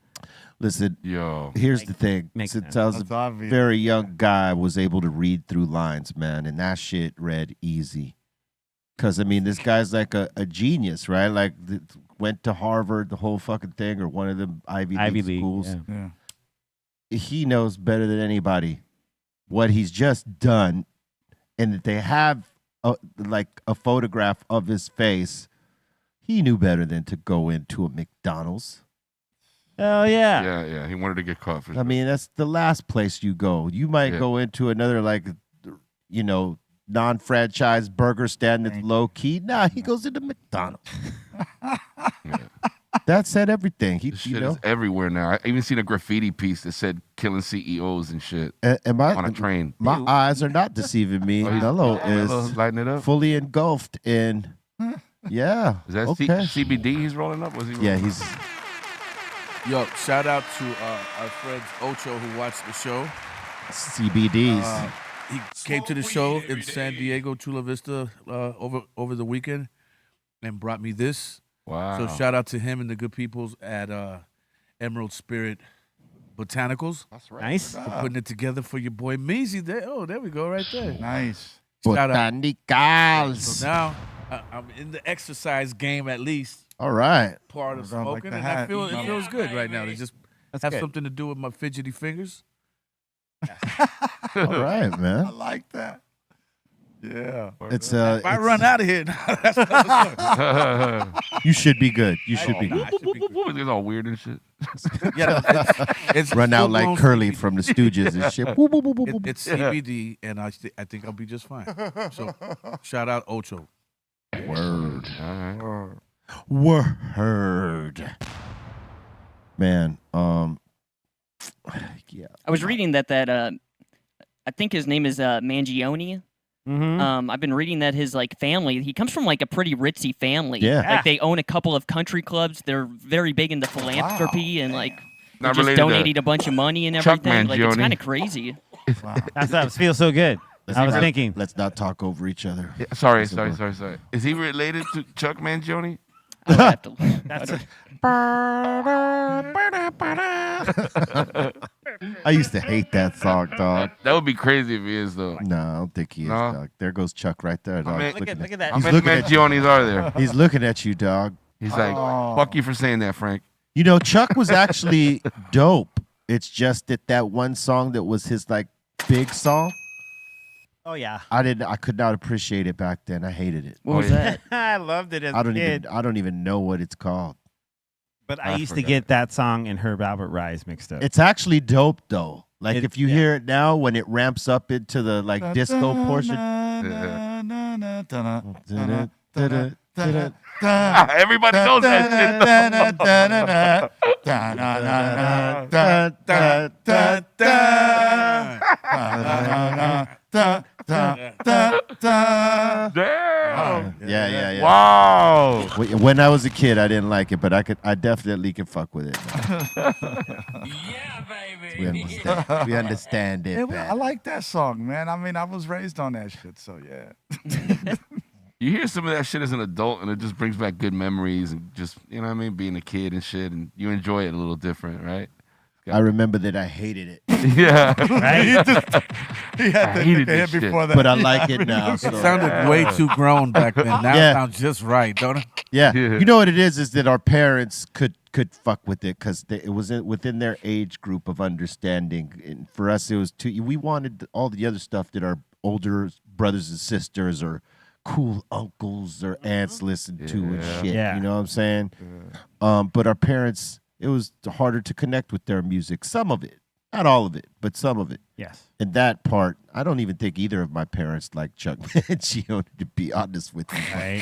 Listen, Yo. here's the thing. makes Since sense. I was a That's obvious. very young guy, I was able to read through lines, man, and that shit read easy. Because, I mean, this guy's like a genius, right? Like, went to Harvard, the whole fucking thing, or one of the Ivy League schools. yeah. Yeah. He knows better than anybody what he's just done, and that they have a photograph of his face. He knew better than to go into a McDonald's. Oh, yeah. Yeah, yeah. He wanted to get caught for I sure. mean, that's the last place you go. You might Yeah. go into another non-franchise burger stand that's low key. Nah, he goes into McDonald's. That said everything. He, This you shit know, is everywhere now. I even seen a graffiti piece that said killing CEOs and shit and on a train. my eyes are not deceiving me. Oh, he's- Mellow Mellow is lighting it up. fully engulfed in. Yeah. Is that okay? CBD he's rolling up? Was he rolling Yeah, up? he's Yo, shout out to our friend Ocho who watched the show. CBDs. He came to the show in San Diego, Chula Vista, over the weekend, and brought me this. Wow. So shout out to him and the good peoples at Emerald Spirit Botanicals That's right. Nice. for putting it together for your boy Measy. There we go, right there. Nice. Shout out. Botanicals. So now I'm in the exercise game at least. All right. Part of I like smoking, the and hat. it feels good right now to just That's have good. something to do with my fidgety fingers. All right, I man. like that. Yeah. It's If I run out of here, that's another story. you should be good. You should be good. I should be good. It's all weird and shit. Yeah, it's Run out like full-blown Curly CBD. from the Stooges and shit. Whoop, whoop, whoop, whoop, whoop. It's CBD, and I think I'll be just fine. So, shout out Ocho. Word. All right. Word. Man, yeah. I was reading that I think his name is Mangione. Mm-hmm. I've been reading that his like family. He comes from like a pretty ritzy family. Yeah. Like they own a couple of country clubs. They're very big into philanthropy and like Not just related to donating a bunch of money and Chuck everything. Like it's Mangione. kind of crazy. That's what feels so good. I was thinking. Let's not talk over each other. Yeah, sorry. Is he related to Chuck Mangione? I would have to. That's I used to hate that song, dog. That would be crazy if he is, though. No, I don't think he is, No? dog. There goes Chuck right there, dog. mean- look at that. How He's many looking at you. Mangiones are there? He's looking at you, dog. He's like, fuck you for saying that, Frank. You know, Chuck was actually dope. It's just that one song that was his like big song. Oh yeah. I could not appreciate it back then. I hated it. What was yeah. that? I loved it as I a kid. don't even know what it's called. But I I used to forgot. get that song and Herb Albert Rise mixed up. It's actually dope though. Like It- if you yeah. hear it now when it ramps up into the like disco portion. Everybody knows that shit. Damn. Yeah. Wow. When I was a kid, I didn't like it, but I definitely can fuck with it. Yeah, baby. We understand it. I man. like that song, man. I mean, I was raised on that shit, so yeah. You hear some of that shit as an adult, and it just brings back good memories, and just you know what I mean, being a kid and shit, and you enjoy it a little different, right? I remember that I hated it, Yeah. right? He had I to hated hit this shit. before that. but I like it now. It So. sounded way too grown back then. Now Yeah. it sounds just right, don't it? Yeah. Yeah. You know what it is that our parents could fuck with it because it was within their age group of understanding. And for us, it was too. We wanted all the other stuff that our older brothers and sisters or cool uncles or aunts listened to and Yeah. shit. Yeah. You know what I'm saying? But our parents, it was harder to connect with their music. Some of it, not all of it, but some of it. Yes. And that part, I don't even think either of my parents like Chuck Mangione, to be honest with you. Right.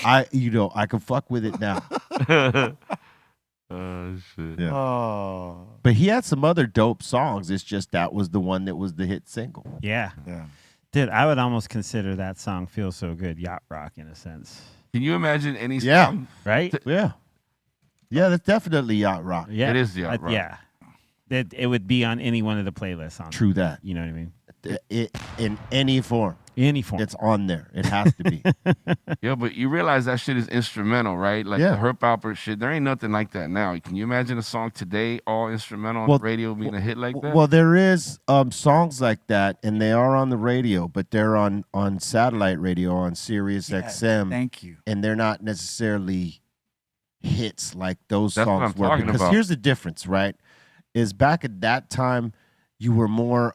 I can fuck with it now. Oh shit. Yeah. Oh, But he had some other dope songs. It's just that was the one that was the hit single. Yeah. yeah. Dude, I would almost consider that song "Feel So Good" yacht rock in a sense, Can you imagine any Yeah. song? right? Yeah. Yeah, that's definitely yacht rock. Yeah, It is yacht rock. Yeah, it would be on any one of the playlists. On True that. You know what I mean? In any form. Any form. It's on there. It has to be. Yeah, but you realize that shit is instrumental, right? Like Yeah. the Herb Alpert shit. There ain't nothing like that now. Can you imagine a song today all instrumental on Well, the radio being a hit like that? Well, there is songs like that, and they are on the radio, but they're on satellite radio on Sirius XM, Thank you. and they're not necessarily hits like those That's what songs I'm were. talking Because about. here's the difference, right? Is back at that time, you were more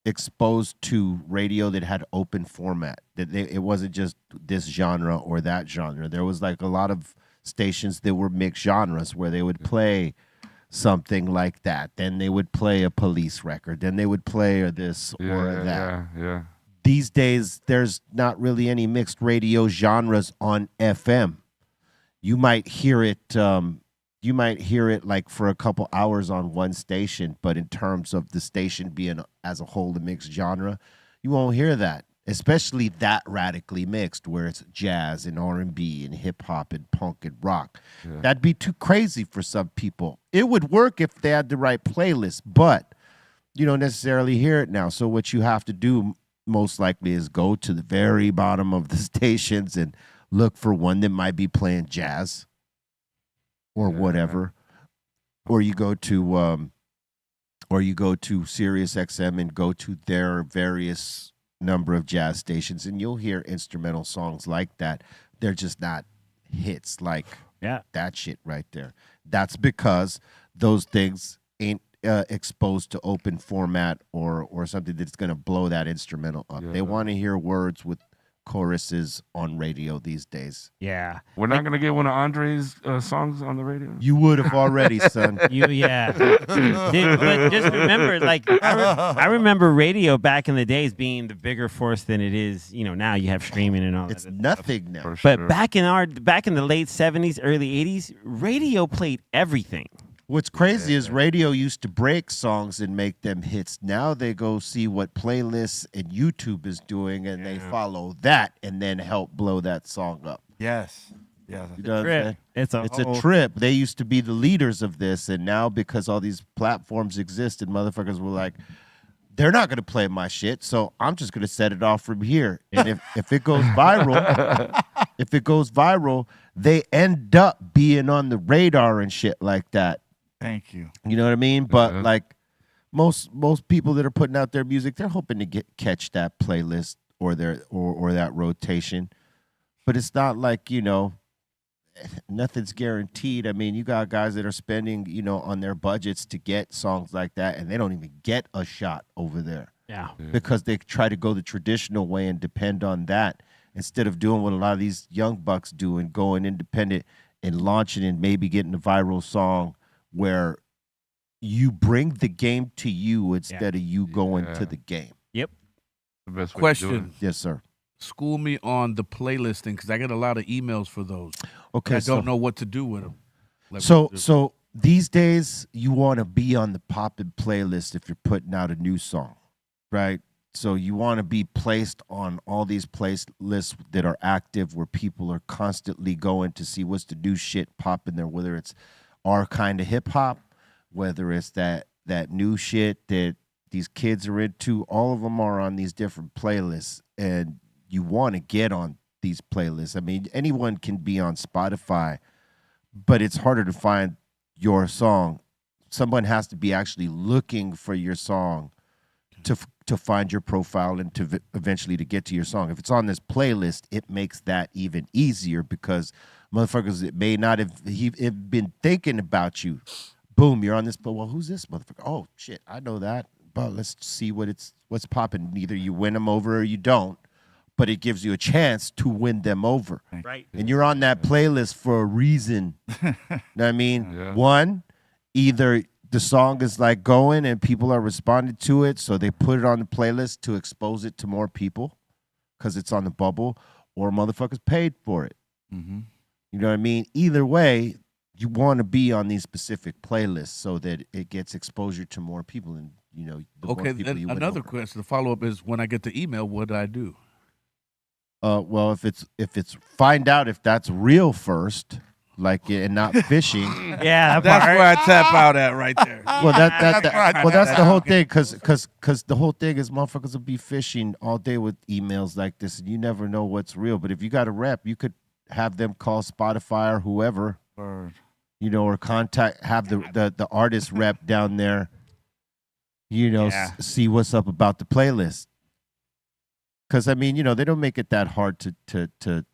exposed to radio that had open format. It wasn't just this genre or that genre. There was like a lot of stations that were mixed genres where they would play something like that. Then they would play a Police record. Then they would play this or that. Yeah. These days, there's not really any mixed radio genres on FM. You might hear it. You might hear it like for a couple hours on one station, but in terms of the station being as a whole the mixed genre, you won't hear that, especially that radically mixed, where it's jazz and R&B and hip hop and punk and rock. Yeah. That'd be too crazy for some people. It would work if they had the right playlist, but you don't necessarily hear it now. So what you have to do most likely is go to the very bottom of the stations and look for one that might be playing jazz or whatever, or you go to Sirius XM and go to their various number of jazz stations, and you'll hear instrumental songs like that. They're just not hits like Yeah. that shit right there. That's because those things ain't exposed to open format or something that's going to blow that instrumental up. They want to hear words with choruses on radio these days. Yeah. We're not going to get one of Andre's songs on the radio? You would have already, son. Yeah. But just remember, like, I remember radio back in the days being the bigger force than it is, now you have streaming and all that. It's nothing now. But back in the late 70s, early 80s, radio played everything. What's crazy is radio used to break songs and make them hits. Now they go see what playlists and YouTube is doing, and they follow that and then help blow that song up. Yes. Yeah. You know what I'm saying? It's a trip. They used to be the leaders of this, and now because all these platforms exist and motherfuckers were like, they're not going to play my shit, so I'm just going to set it off from here. And if it goes viral, they end up being on the radar and shit like that. Thank you. You know what I mean? But like most people that are putting out their music, they're hoping to catch that playlist or that rotation. But it's not like, nothing's guaranteed. I mean, you got guys that are spending, on their budgets to get songs like that, and they don't even get a shot over there. Yeah. Because they try to go the traditional way and depend on that instead of doing what a lot of these young bucks do and going independent and launching and maybe getting a viral song where you bring the game to you instead of you going to the game. Yep. The best way Question. to do it. Yes, sir. School me on the playlisting because I get a lot of emails for those. Okay, I don't know what to do with them. So these days you want to be on the poppin' playlist if you're putting out a new song, right? So you want to be placed on all these playlists that are active where people are constantly going to see what's the new shit popping there, whether it's our kind of hip hop, whether it's that new shit that these kids are into. All of them are on these different playlists, and you want to get on these playlists. I mean, anyone can be on Spotify, but it's harder to find your song. Someone has to be actually looking for your song to find your profile and to eventually to get to your song. If it's on this playlist, it makes that even easier because motherfuckers that may not have been thinking about you. Boom, you're on this. But well, who's this motherfucker? Oh shit, I know that. But let's see what's popping. Either you win them over or you don't. But it gives you a chance to win them over. Right. And you're on that playlist for a reason. You know what I mean? Yeah. One, either the song is like going and people are responding to it, so they put it on the playlist to expose it to more people because it's on the bubble, or motherfuckers paid for it. Mm-hmm. You know what I mean? Either way, you want to be on these specific playlists so that it gets exposure to more people. And, the more people you win another over. question. The follow-up is when I get the email, what do I do? Well, if it's find out if that's real first, like and not fishing. Yeah, That's where I tap out at right there. Well, that's the whole thing, because the whole thing is motherfuckers will be fishing all day with emails like this, and you never know what's real. But if you got a rep, you could have them call Spotify or whoever, or have the artist rep down there, see what's up about the playlist. Because, I mean, they don't make it that hard to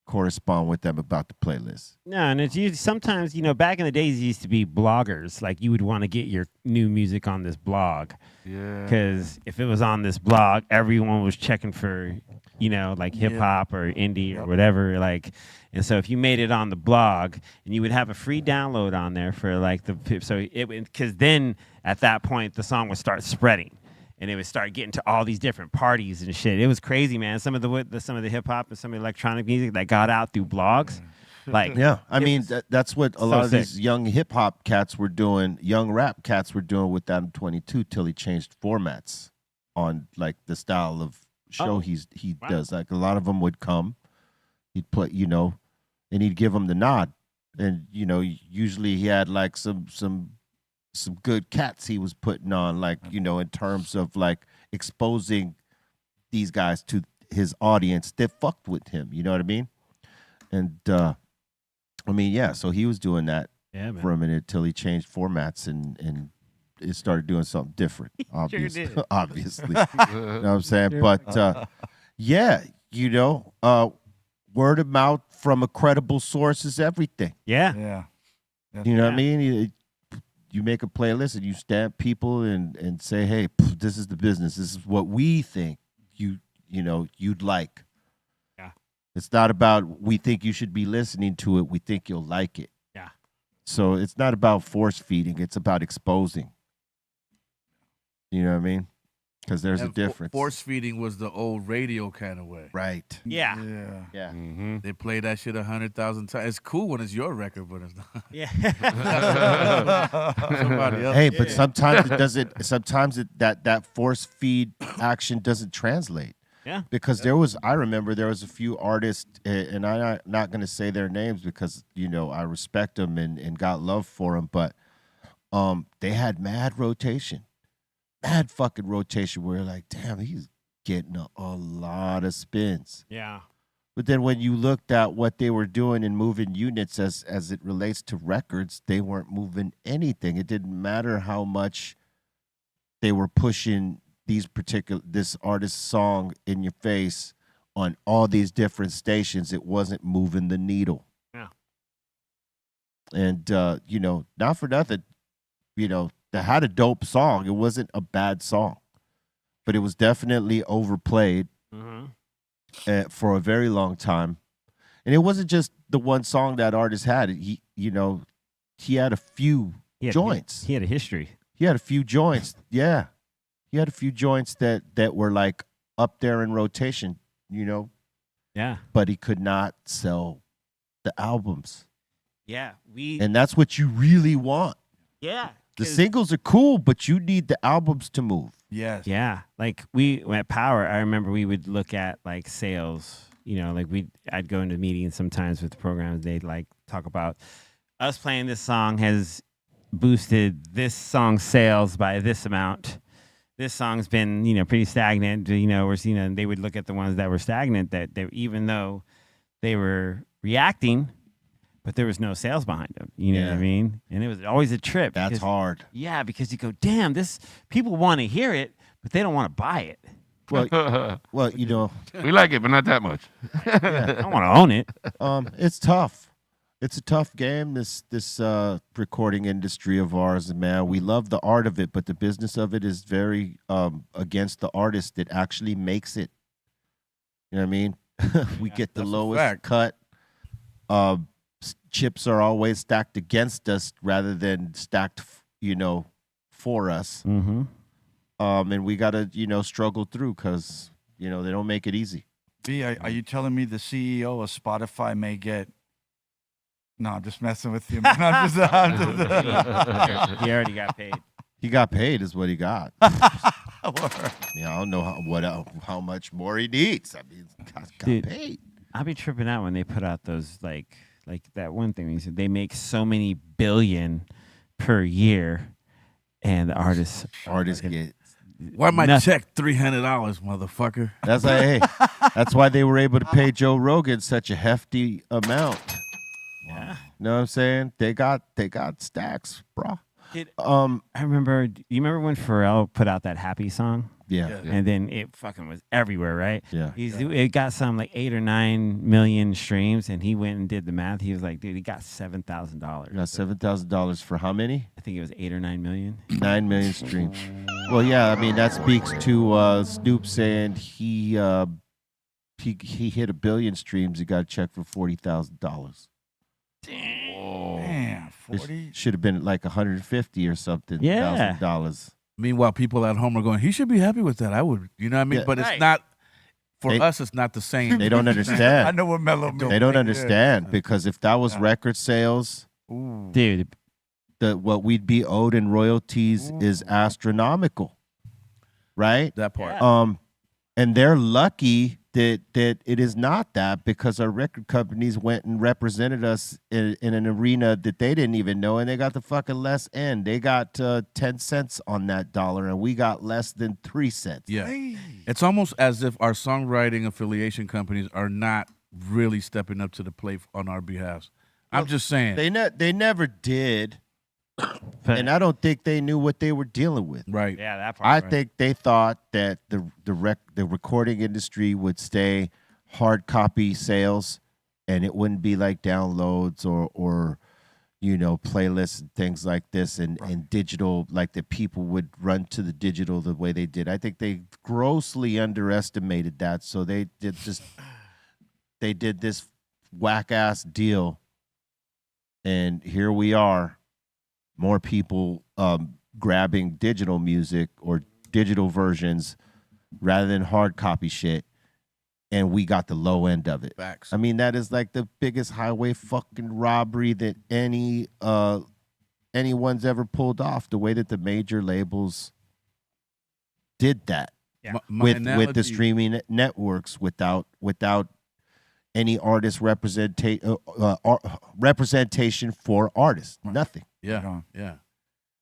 correspond with them about the playlist. No, and it's usually sometimes, back in the days, it used to be bloggers. Like, you would want to get your new music on this blog. Yeah. Because if it was on this blog, everyone was checking for, like hip-hop or indie or whatever. And so if you made it on the blog, and you would have a free download on there for, because then at that point, the song would start spreading. And it would start getting to all these different parties and shit. It was crazy, man. Some of the hip hop and some of the electronic music that got out through blogs, I mean that's what a lot of these young hip hop cats were doing, young rap cats were doing with Adam 22 till he changed formats on like the style of show he does. Like a lot of them would come, he'd play, and he'd give them the nod, and usually he had like some good cats he was putting on, like, in terms of like exposing these guys to his audience that fucked with him. You know what I mean? And so he was doing that for a minute till he changed formats and it started doing something different. Obviously. Sure did. Obviously. You know what I'm saying? But word of mouth from a credible source is everything. Yeah. Yeah. You know what I mean? make a playlist and you stamp people and say, hey, this is the business. This is what we think you'd like. Yeah. It's not about we think you should be listening to it. We think you'll like it. Yeah. So it's not about force feeding. It's about exposing. You know what I mean? Because there's a difference. Force feeding was the old radio kind of way. Right. Yeah. Yeah. Mm-hmm. They play that shit 100,000 times. It's cool when it's your record, but it's not. Yeah. Somebody else. Hey, but sometimes it doesn't. Sometimes that force feed action doesn't translate. Yeah. Because I remember there was a few artists, and I'm not going to say their names because I respect them and got love for them, but they had mad rotation. Mad fucking rotation where you're like, damn, he's getting a lot of spins. Yeah. But then when you looked at what they were doing and moving units as it relates to records, they weren't moving anything. It didn't matter how much they were pushing this artist's song in your face on all these different stations. It wasn't moving the needle. Yeah. And not for nothing, they had a dope song. It wasn't a bad song, but it was definitely overplayed for a very long time. And it wasn't just the one song that artist had. He had a few joints. He had a history. He had a few joints. Yeah. He had a few joints that were like up there in rotation, Yeah. but he could not sell the albums. Yeah. And that's what you really want. Yeah. The singles are cool, but you need the albums to move. Yes. Yeah. Like at Power, I remember we would look at like sales, I'd go into meetings sometimes with the programs. They'd like talk about us playing this song has boosted this song's sales by this amount. This song's been, pretty stagnant, they would look at the ones that were stagnant that even though they were reacting, but there was no sales behind them. You know what I mean? And it was always a trip. That's hard. Yeah, because you go, damn, people want to hear it, but they don't want to buy it. Well, we like it, but not that much. I want to own it. It's tough. It's a tough game. This recording industry of ours, man. We love the art of it, but the business of it is very against the artist that actually makes it. You know what I mean? We get the lowest cut. Chips are always stacked against us rather than stacked, for us. Mm-hmm. And we got to, struggle through because, they don't make it easy. B, are you telling me the CEO of Spotify may get... No, I'm just messing with you, man. He already got paid. He got paid is what he got. I don't know how much more he needs. I mean, got paid. I'll be tripping out when they put out those like that one thing he said they make so many billion per year, and the artists get. Why my check $300, motherfucker? That's like, hey, that's why they were able to pay Joe Rogan such a hefty amount. Yeah, you know what I'm saying? They got stacks, bro. I remember. You remember when Pharrell put out that Happy song? Yeah. And then it fucking was everywhere, right? Yeah. It got some like 8 or 9 million streams, and he went and did the math. He was like, dude, he got $7,000. Got $7,000 for how many? I think it was 8 or 9 million. 9 million streams. Well, yeah, I mean that speaks to Snoop saying he hit 1 billion streams. He got a check for $40,000. Damn, 40? Should have been like 150 or something. Yeah. $1,000. Meanwhile, people at home are going, he should be happy with that. I would, you know what I mean? Yeah. But it's not, for us, it's not the same. They don't understand. I know what Mellow means. They don't understand because if that was record sales, dude, what we'd be owed in royalties is astronomical, right? That part. Yeah. And they're lucky that it is not that because our record companies went and represented us in an arena that they didn't even know, and they got the fucking less end. They got 10 cents on that dollar, and we got less than 3 cents. Yeah. It's almost as if our songwriting affiliation companies are not really stepping up to the plate on our behalf. I'm just saying. They never did. And I don't think they knew what they were dealing with. Right. Yeah, that part. I think they thought that the recording industry would stay hard copy sales, and it wouldn't be like downloads or playlists and things like this and digital, like that people would run to the digital the way they did. I think they grossly underestimated that. So they did this whack ass deal. And here we are, more people grabbing digital music or digital versions rather than hard copy shit. And we got the low end of it. Facts. I mean, that is like the biggest highway fucking robbery that anyone's ever pulled off. The way that the major labels did that with the streaming networks without any artist representation for artists. Nothing. Yeah.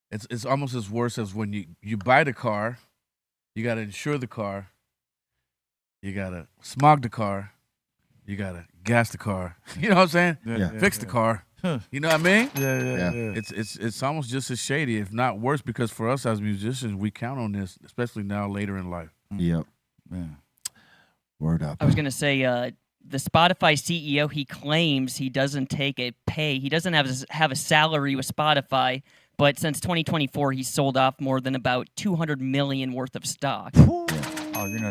It's almost as worse as when you buy the car, you got to insure the car. You gotta smog the car. You gotta gas the car. You know what I'm saying? Fix the car. You know what I mean? Yeah. It's almost just as shady, if not worse, because for us as musicians, we count on this, especially now later in life. Yep. Yeah. Word up. I was gonna say, the Spotify CEO, he claims he doesn't take a pay. He doesn't have a salary with Spotify, but since 2024, he's sold off more than about 200 million worth of stock. Oh, you know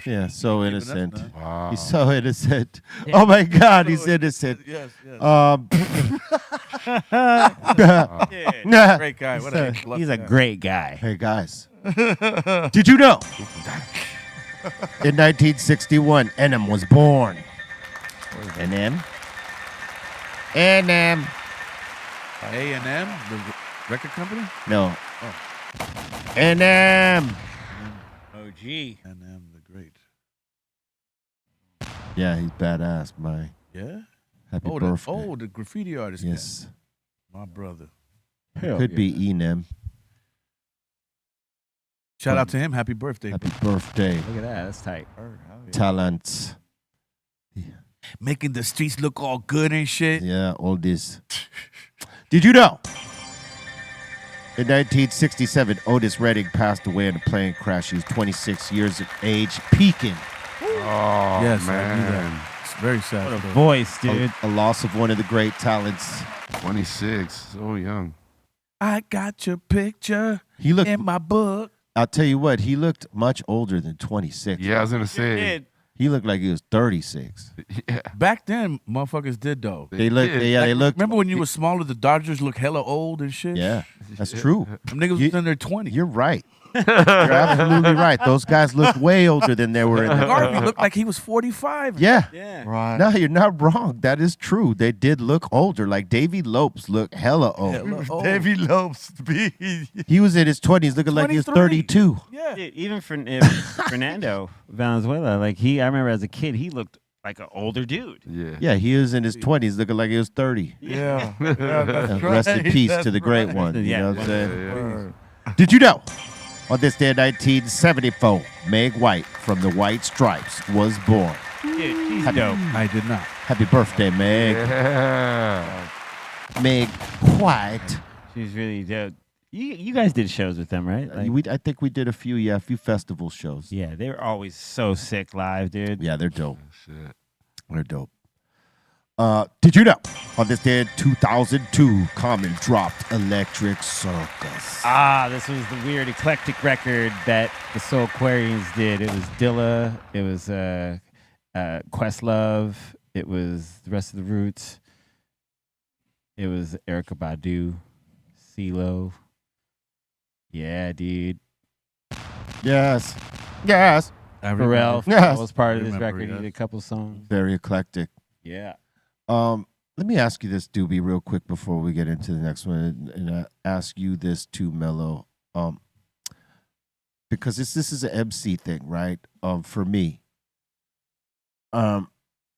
Yeah. So innocent. Wow. He's so innocent. Oh my God, he's innocent. Yes. Great guy. He's a great guy. Hey guys, did you know? In 1961, Eminem was born. Eminem. A&M, the record company? No. Eminem. OG. A&M, the great. Yeah, he's badass, man. Yeah? Happy birthday. The graffiti artist. Yes. Guy. My brother. Could be Eminem. Shout out to him. Happy birthday. Happy birthday. Look at that. That's tight. Talent. Making the streets look all good and shit. Yeah, all this. Did you know? In 1967, Otis Redding passed away in a plane crash. He was 26 years of age, peaking. Oh, Yes, man. I knew that. It's very sad. What a voice, dude. A loss of one of the great talents. 26, so young. I got your picture He looked. in my book. I'll tell you what. He looked much older than 26. Yeah, I was gonna say. He looked like he was 36. Yeah. Back then, motherfuckers did though. They looked. did. Yeah, they looked. Remember when you were smaller, the Dodgers looked hella old and shit? Yeah, that's true. Them niggas was in their 20s. You're right. You're absolutely right. Those guys looked way older than they were in the Garvey looked like he was 45. Yeah. Right. No, you're not wrong. That is true. They did look older. Like Davy Lopes looked hella old. Davy Lopes. He was in his 20s looking like he was 32. Yeah. Dude, even Fernando Valenzuela, I remember as a kid, he looked like an older dude. Yeah. Yeah, he was in his 20s looking like he was 30. Yeah. Rest in peace to the great one. You Yeah. know what I'm saying? Did you know? On this day in 1974, Meg White from the White Stripes was born. Dude, she's dope. I did not. Happy birthday, Meg. Yeah. Meg White. She's really dope. You guys did shows with them, right? I think we did a few festival shows. Yeah, they were always so sick live, dude. Yeah, they're dope. Shit. They're dope. Did you know? On this day in 2002, Common dropped Electric Circus. This was the weird eclectic record that the Soul Aquarians did. It was Dilla. It was Questlove. It was the rest of the Roots. It was Erykah Badu, CeeLo. Yeah, dude. Yes. Pharrell Yes. was part of this Remember, record. He yes. did a couple songs. Very eclectic. Yeah. Let me ask you this, Doobie, real quick before we get into the next one, and ask you this too, Mellow. Because this is an MC thing, right? For me.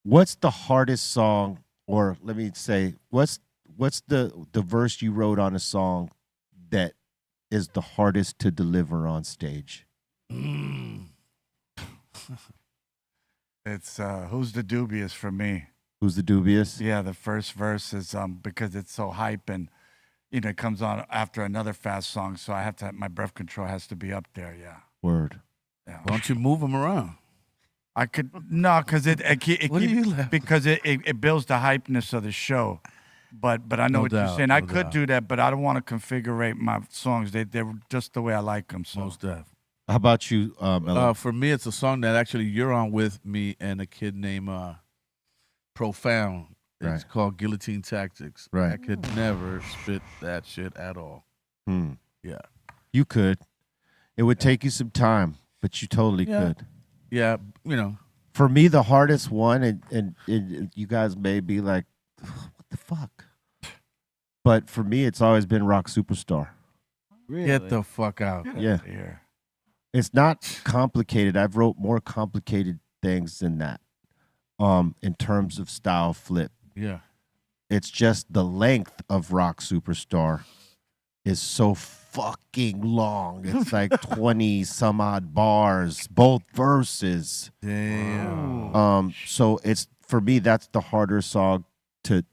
What's the hardest song, or let me say, what's the verse you wrote on a song that is the hardest to deliver on stage? It's Who's the Dubious for me. Who's the Dubious? Yeah, the first verse is because it's so hype and it comes on after another fast song, so I have to my breath control has to be up there. Yeah. Word. Yeah. Why don't you move him around? I could no, because What are you laughing? because it builds the hypeness of the show. But I know No what you're doubt, saying. I no could doubt. do that, but I don't want to configure my songs. They're just the way I like them. So Most def. How about you, Mellow? For me, it's a song that actually you're on with me and a kid named Profound. It's Right. called Guillotine Tactics. Right. I could never spit that shit at all. Yeah. You could. It would take you some time, but you totally could. Yeah, you know. For me, the hardest one, and you guys may be like, what the fuck? But for me, it's always been Rock Superstar. Really? Get the fuck out. Yeah. here. It's not complicated. I've wrote more complicated things than that in terms of style flip. Yeah. It's just the length of Rock Superstar is so fucking long. It's like 20 some odd bars, both verses. Damn. So it's, for me, that's the harder song to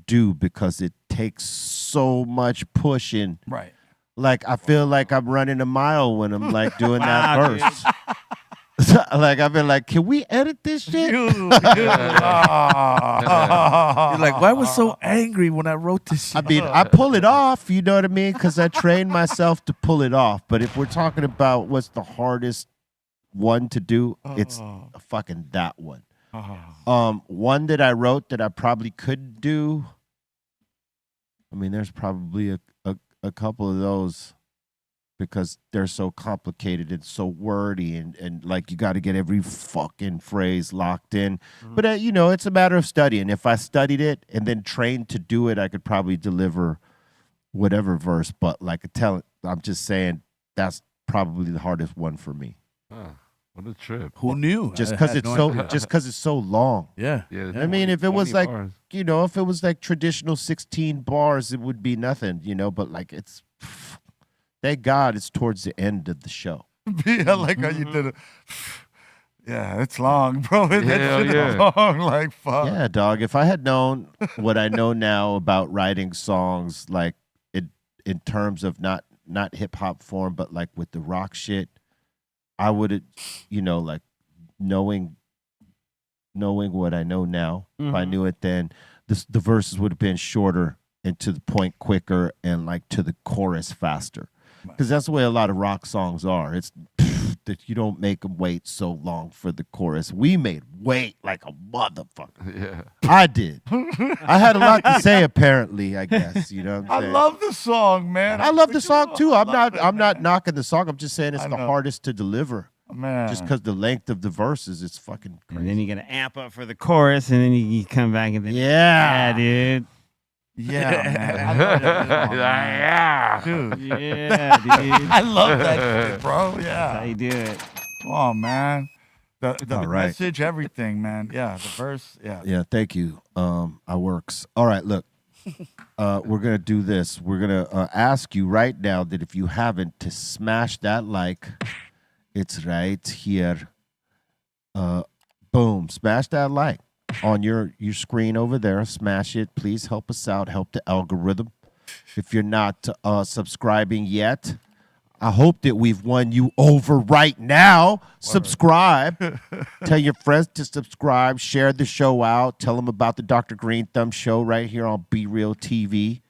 do because it takes so much pushing. Right. Like I feel like I'm running a mile when I'm like doing that verse. Like I've been like, can we edit this shit? You're like, why was so angry when I wrote this shit? I mean, I pull it off, you know what I mean? Because I trained myself to pull it off. But if we're talking about what's the hardest one to do, it's fucking that one. One that I wrote that I probably could do. I mean, there's probably a couple of those because they're so complicated and so wordy and like you got to get every fucking phrase locked in. But, you know, it's a matter of studying. If I studied it and then trained to do it, I could probably deliver whatever verse. But like I'm just saying that's probably the hardest one for me. What a trip. Who knew? Just I because had it's no idea. just because it's so long. Yeah. Yeah, I mean, if it was 20 like, bars. you know, if it was like traditional 16 bars, it would be nothing, you know, but like it's, thank God it's towards the end of the show. Yeah, I like how you did it. Yeah, it's long, bro. That Hell shit is yeah. long, like fuck. Yeah, dog. If I had known what I know now about writing songs, like in terms of not hip hop form, but like with the rock shit, I would have, you know, like knowing what I know now. If I knew it then, the verses would have been shorter and to the point quicker and like to the chorus faster. Because that's the way a lot of rock songs are. It's that you don't make them wait so long for the chorus. We made wait like a motherfucker. Yeah. I did. I had a lot to say apparently, I guess. You know what I'm I saying? love the song, man. I love the song too. I'm not knocking the song. I'm just saying it's I the know. hardest to deliver. Man. Just because the length of the verses, it's fucking crazy. And then you gotta amp up for the chorus, and then you come back and then Yeah. dude. Yeah, man. I love that song, man. Yeah. Dude. Yeah, dude. I love that shit, bro. That's Yeah. how you do it. Come on, man. The All right. message, everything, man. Yeah, the verse. Yeah. Yeah, thank you. I works. All right, look. We're gonna do this. We're gonna ask you right now that if you haven't, to smash that like. It's right here. Boom. Smash that like on your screen over there. Smash it. Please help us out. Help the algorithm. If you're not subscribing yet, I hope that we've won you over right now. Subscribe. Tell your friends to subscribe. Share the show out. Tell them about the Dr. Greenthumb Show right here on BREALTV,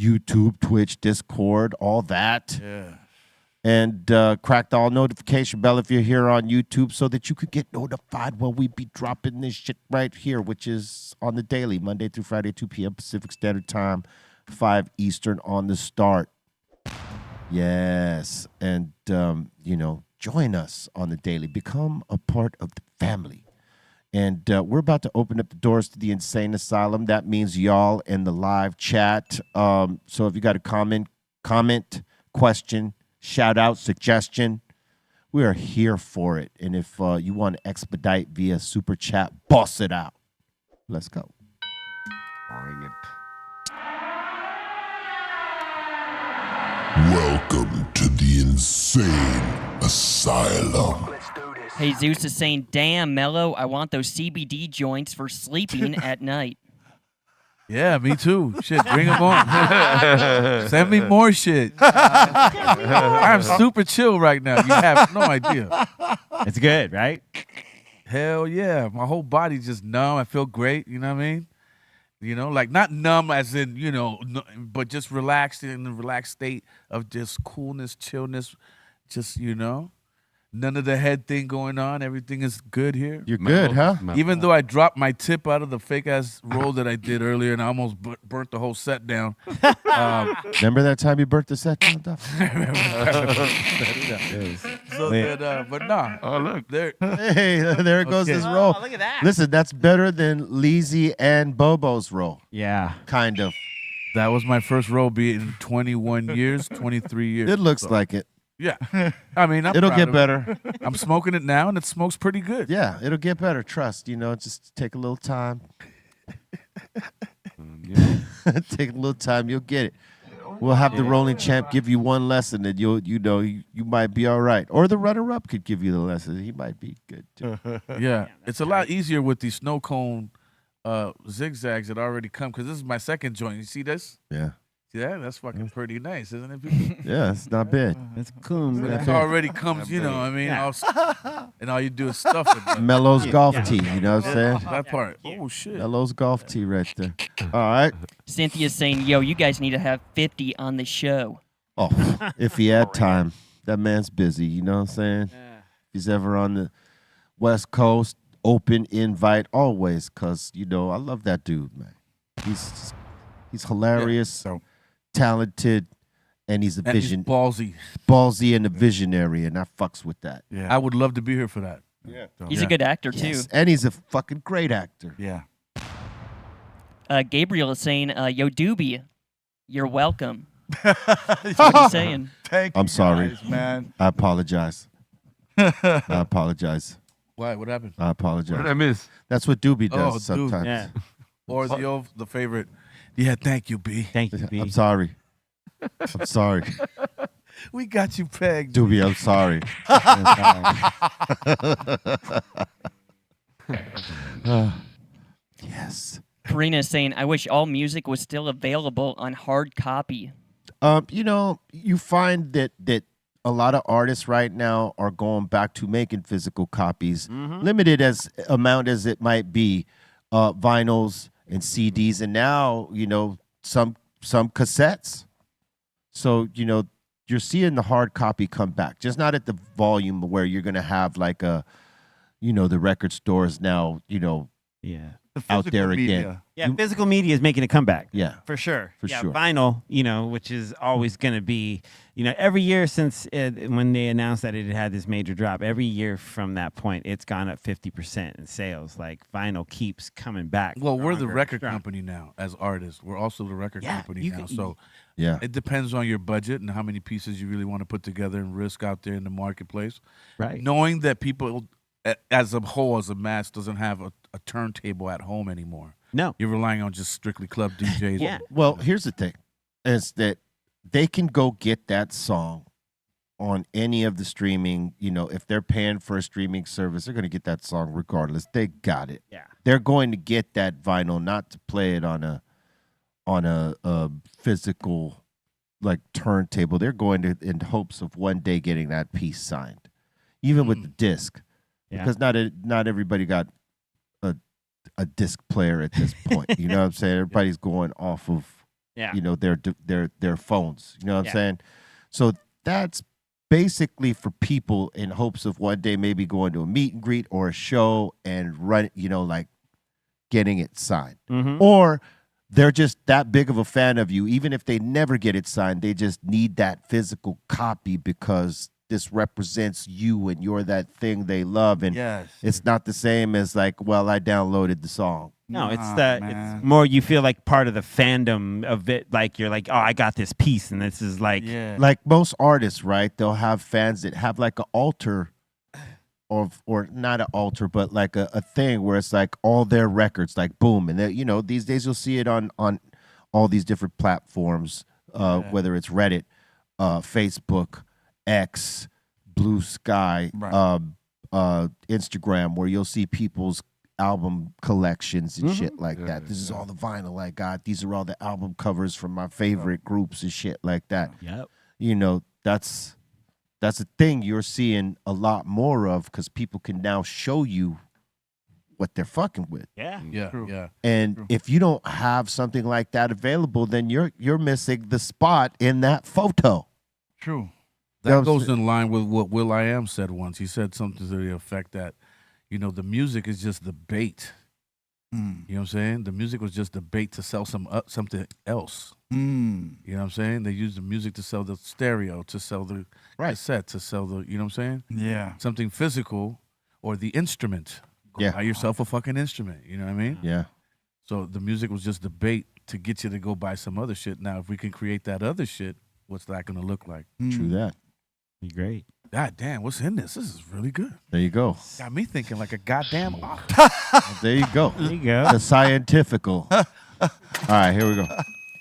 YouTube, Twitch, Discord, all that. Yeah. And crack the all notification bell if you're here on YouTube so that you could get notified when we be dropping this shit right here, which is on the daily, Monday through Friday, 2 p.m. Pacific Standard Time, 5 Eastern on the start. Yes. And, you know, join us on the daily. Become a part of the family. And we're about to open up the doors to the Insane Asylum. That means y'all in the live chat. So if you got a comment, question, shout out, suggestion, we are here for it. And if you want to expedite via super chat, boss it out. Let's go. Bring it. Welcome to the Insane Asylum. Hey, Zeus is saying, damn, Mellow, I want those CBD joints for sleeping at night. Yeah, me too. Shit, bring them on. Send me more shit. I'm super chill right now. You have no idea. It's good, right? Hell yeah. My whole body's just numb. I feel great. You know what I mean? You know, like not numb as in, you know, but just relaxed in a relaxed state of just coolness, chillness, just, you know, none of the head thing going on. Everything is good here. You're good, huh? Even though I dropped my tip out of the fake ass roll that I did earlier and I almost burnt the whole set down. Remember that time you burnt the set down, Duff? So that, but nah. Oh, look. There. Hey, there it goes this roll. look at that. Listen, that's better than Leezy and Bobo's roll. Yeah. Kind of. That was my first roll, be it in 21 years, 23 years. It looks So, like it. yeah. I mean, It'll get better. I'm smoking it now, and it smokes pretty good. Yeah, it'll get better. Trust. You know, just take a little time. Take a little time. You'll get it. We'll have the rolling champ give you one lesson, and you might be all right. Or the runner-up could give you the lesson. He might be good too. Yeah. It's a lot easier with these snow cone zigzags that already come, because this is my second joint. You see this? Yeah. See that? That's fucking pretty nice, isn't it, people? Yeah, it's not bad. That's cool. It already comes, you know what I mean? And all you do is stuff it. Mellow's golf tee. You know what I'm saying? That part. Oh, shit. Mellow's golf tee right there. All right. Cynthia's saying, yo, you guys need to have 50 on the show. Oh, if he had time. That man's busy. You know what I'm saying? If he's ever on the West Coast, open invite always, because, you know, I love that dude, man. He's hilarious, talented, and he's a vision. He's ballsy. Ballsy and a visionary, and I fucks with that. Yeah. I would love to be here for that. Yeah. He's a good actor, too. Yes, and he's a fucking great actor. Yeah. Gabriel is saying, yo, Doobie, you're welcome. That's what he's saying. Thank I'm you sorry, guys, man. I apologize. I apologize. Why? What happened? I apologize. What did I miss? That's what Doobie does Oh, sometimes. Yeah. Or the favorite. Yeah, thank you, B. Thank you, B. I'm sorry. I'm sorry. We got you pegged. Doobie, I'm sorry. Yes. Karina is saying, I wish all music was still available on hard copy. You know, you find that a lot of artists right now are going back to making physical copies, limited as amount as it might be, vinyls and CDs, and now, you know, some cassettes. So, you know, you're seeing the hard copy come back, just not at the volume where you're going to have like a, you know, the record stores now, you know, Yeah. out there media. again. Yeah, physical media is making a comeback. Yeah. For sure. For yeah, sure. Vinyl, you know, which is always going to be, you know, every year since when they announced that it had this major drop, every year from that point, it's gone up 50% in sales. Like vinyl keeps coming back. Well, we're the stronger, record stronger. company now as artists. We're also the record Yeah, company you now. can- So Yeah. it depends on your budget and how many pieces you really want to put together and risk out there in the marketplace. Right. Knowing that people, as a whole, as a mass, doesn't have a turntable at home anymore. No. You're relying on just strictly club DJs. Yeah. Well, here's the thing, is that they can go get that song on any of the streaming, you know, if they're paying for a streaming service, they're going to get that song regardless. They got it. Yeah. They're going to get that vinyl, not to play it on a physical like turntable. They're going to in hopes of one day getting that piece signed, even with the disc, Yeah. because not everybody got a disc player at this point. You know what I'm saying? Everybody's going off of Yeah. you know their phones. You know what Yeah. I'm saying? So that's basically for people in hopes of one day maybe going to a meet and greet or a show and run, you know, like getting it signed. Mhm. Or they're just that big of a fan of you, even if they never get it signed, they just need that physical copy because this represents you and you're that thing they love. And Yes. it's not the same as like, well, I downloaded the song. No, it's Nah, man. it's more you feel like part of the fandom of it. Like you're like, oh, I got this piece, and this is like, Yeah. Like most artists, right? They'll have fans that have like an altar or not an altar, but like a thing where it's like all their records, like boom. And you know, these days you'll see it on all these different platforms, whether it's Reddit, Facebook, X, Blue Sky, Right. Instagram, where you'll see people's album collections and shit like that. This is all the vinyl I got. These are all the album covers from my favorite groups and shit like that. yep. You know, that's a thing you're seeing a lot more of because people can now show you what they're fucking with. Yeah. Yeah. And if you don't have something like that available, then you're missing the spot in that photo. True. That goes in line with what will.i.am said once. He said something to the effect that, the music is just the bait. You know what I'm saying? The music was just the bait to sell something else. You know what I'm saying? They used the music to sell the stereo, to sell the cassette, to sell the, you know what I'm saying? Yeah. Something physical or the instrument. Go buy yourself a fucking instrument. You know what I mean? Yeah. So the music was just the bait to get you to go buy some other shit. Now, if we can create that other shit, what's that going to look like? True that. Be great. God damn, what's in this? This is really good. There you go. Got me thinking like a goddamn author. There you go. There you go. The scientifical. All right, here we go.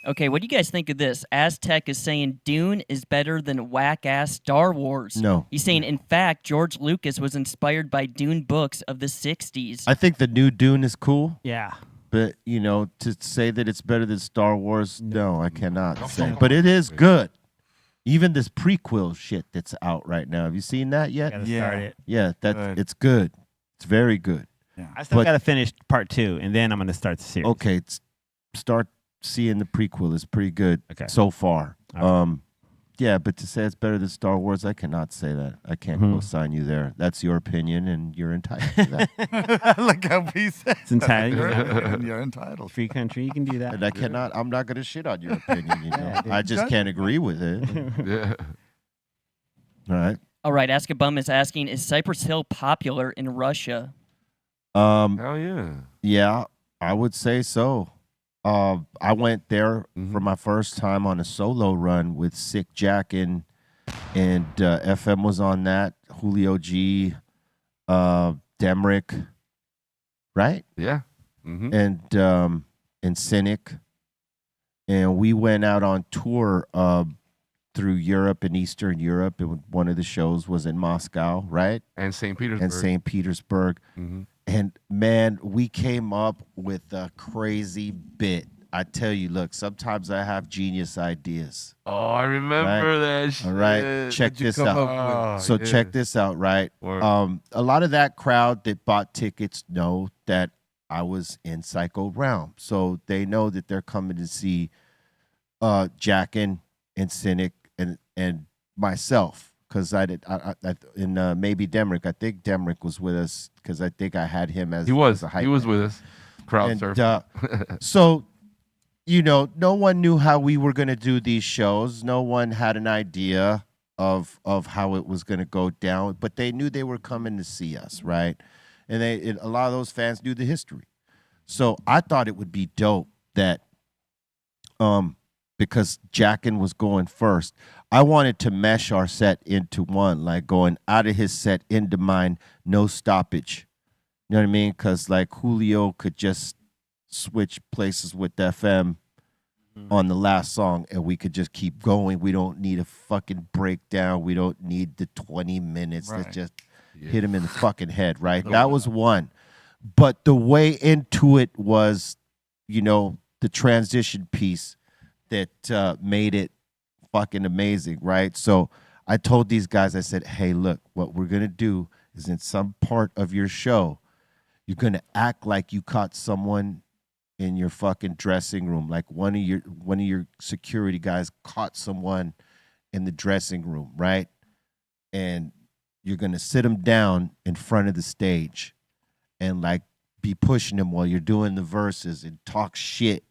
Okay, what do you guys think of this? Aztec is saying Dune is better than whack-ass Star Wars. No. He's saying, in fact, George Lucas was inspired by Dune books of the 60s. I think the new Dune is cool. Yeah. But, to say that it's better than Star Wars, no, I cannot say. But it is good. Even this prequel shit that's out right now. Have you seen that yet? Gotta start it. Yeah, it's good. It's very good. Yeah. I still gotta finish part 2, and then I'm gonna start the series. Okay, start seeing the prequel. It's pretty good so far. All Yeah, but to say it's better than Star Wars, I cannot say that. I can't co-sign you there. That's your opinion, and you're entitled to that. Like how he said. It's entitled. You're entitled. Free country, you can do that. And I'm not going to shit on your opinion. I just can't agree with it. Yeah. All right. All right, Ask a Bum is asking, is Cypress Hill popular in Russia? Hell yeah. Yeah, I would say so. I went there for my first time on a solo run with Sick Jack and FM was on that. Julio G, Demrick, right? Yeah. And Cynic. And we went out on tour through Europe and Eastern Europe. One of the shows was in Moscow, right? And St. Petersburg. And man, we came up with a crazy bit. I tell you, look, sometimes I have genius ideas. Oh, I remember that shit. All right, check this out. So check this out, right? A lot of that crowd that bought tickets know that I was in Psycho Realm. So they know that they're coming to see Jackin and Cynic and myself. Because maybe Demrick. I think Demrick was with us because I think I had him as he was a hype he was man. with us. Crowd surfing. So, no one knew how we were going to do these shows. No one had an idea of how it was going to go down, but they knew they were coming to see us, right? And a lot of those fans knew the history. So I thought it would be dope that because Jackin was going first, I wanted to mesh our set into one, like going out of his set into mine, no stoppage. You know what I mean? Because like Julio could just switch places with FM on the last song and we could just keep going. We don't need a fucking breakdown. We don't need the 20 minutes that just hit him in the fucking head, right? That was one. But the way into it was, the transition piece that made it fucking amazing, right? So I told these guys, I said, hey, look, what we're going to do is in some part of your show, you're going to act like you caught someone in your fucking dressing room, like one of your security guys caught someone in the dressing room, right? And you're going to sit them down in front of the stage and like be pushing them while you're doing the verses and talk shit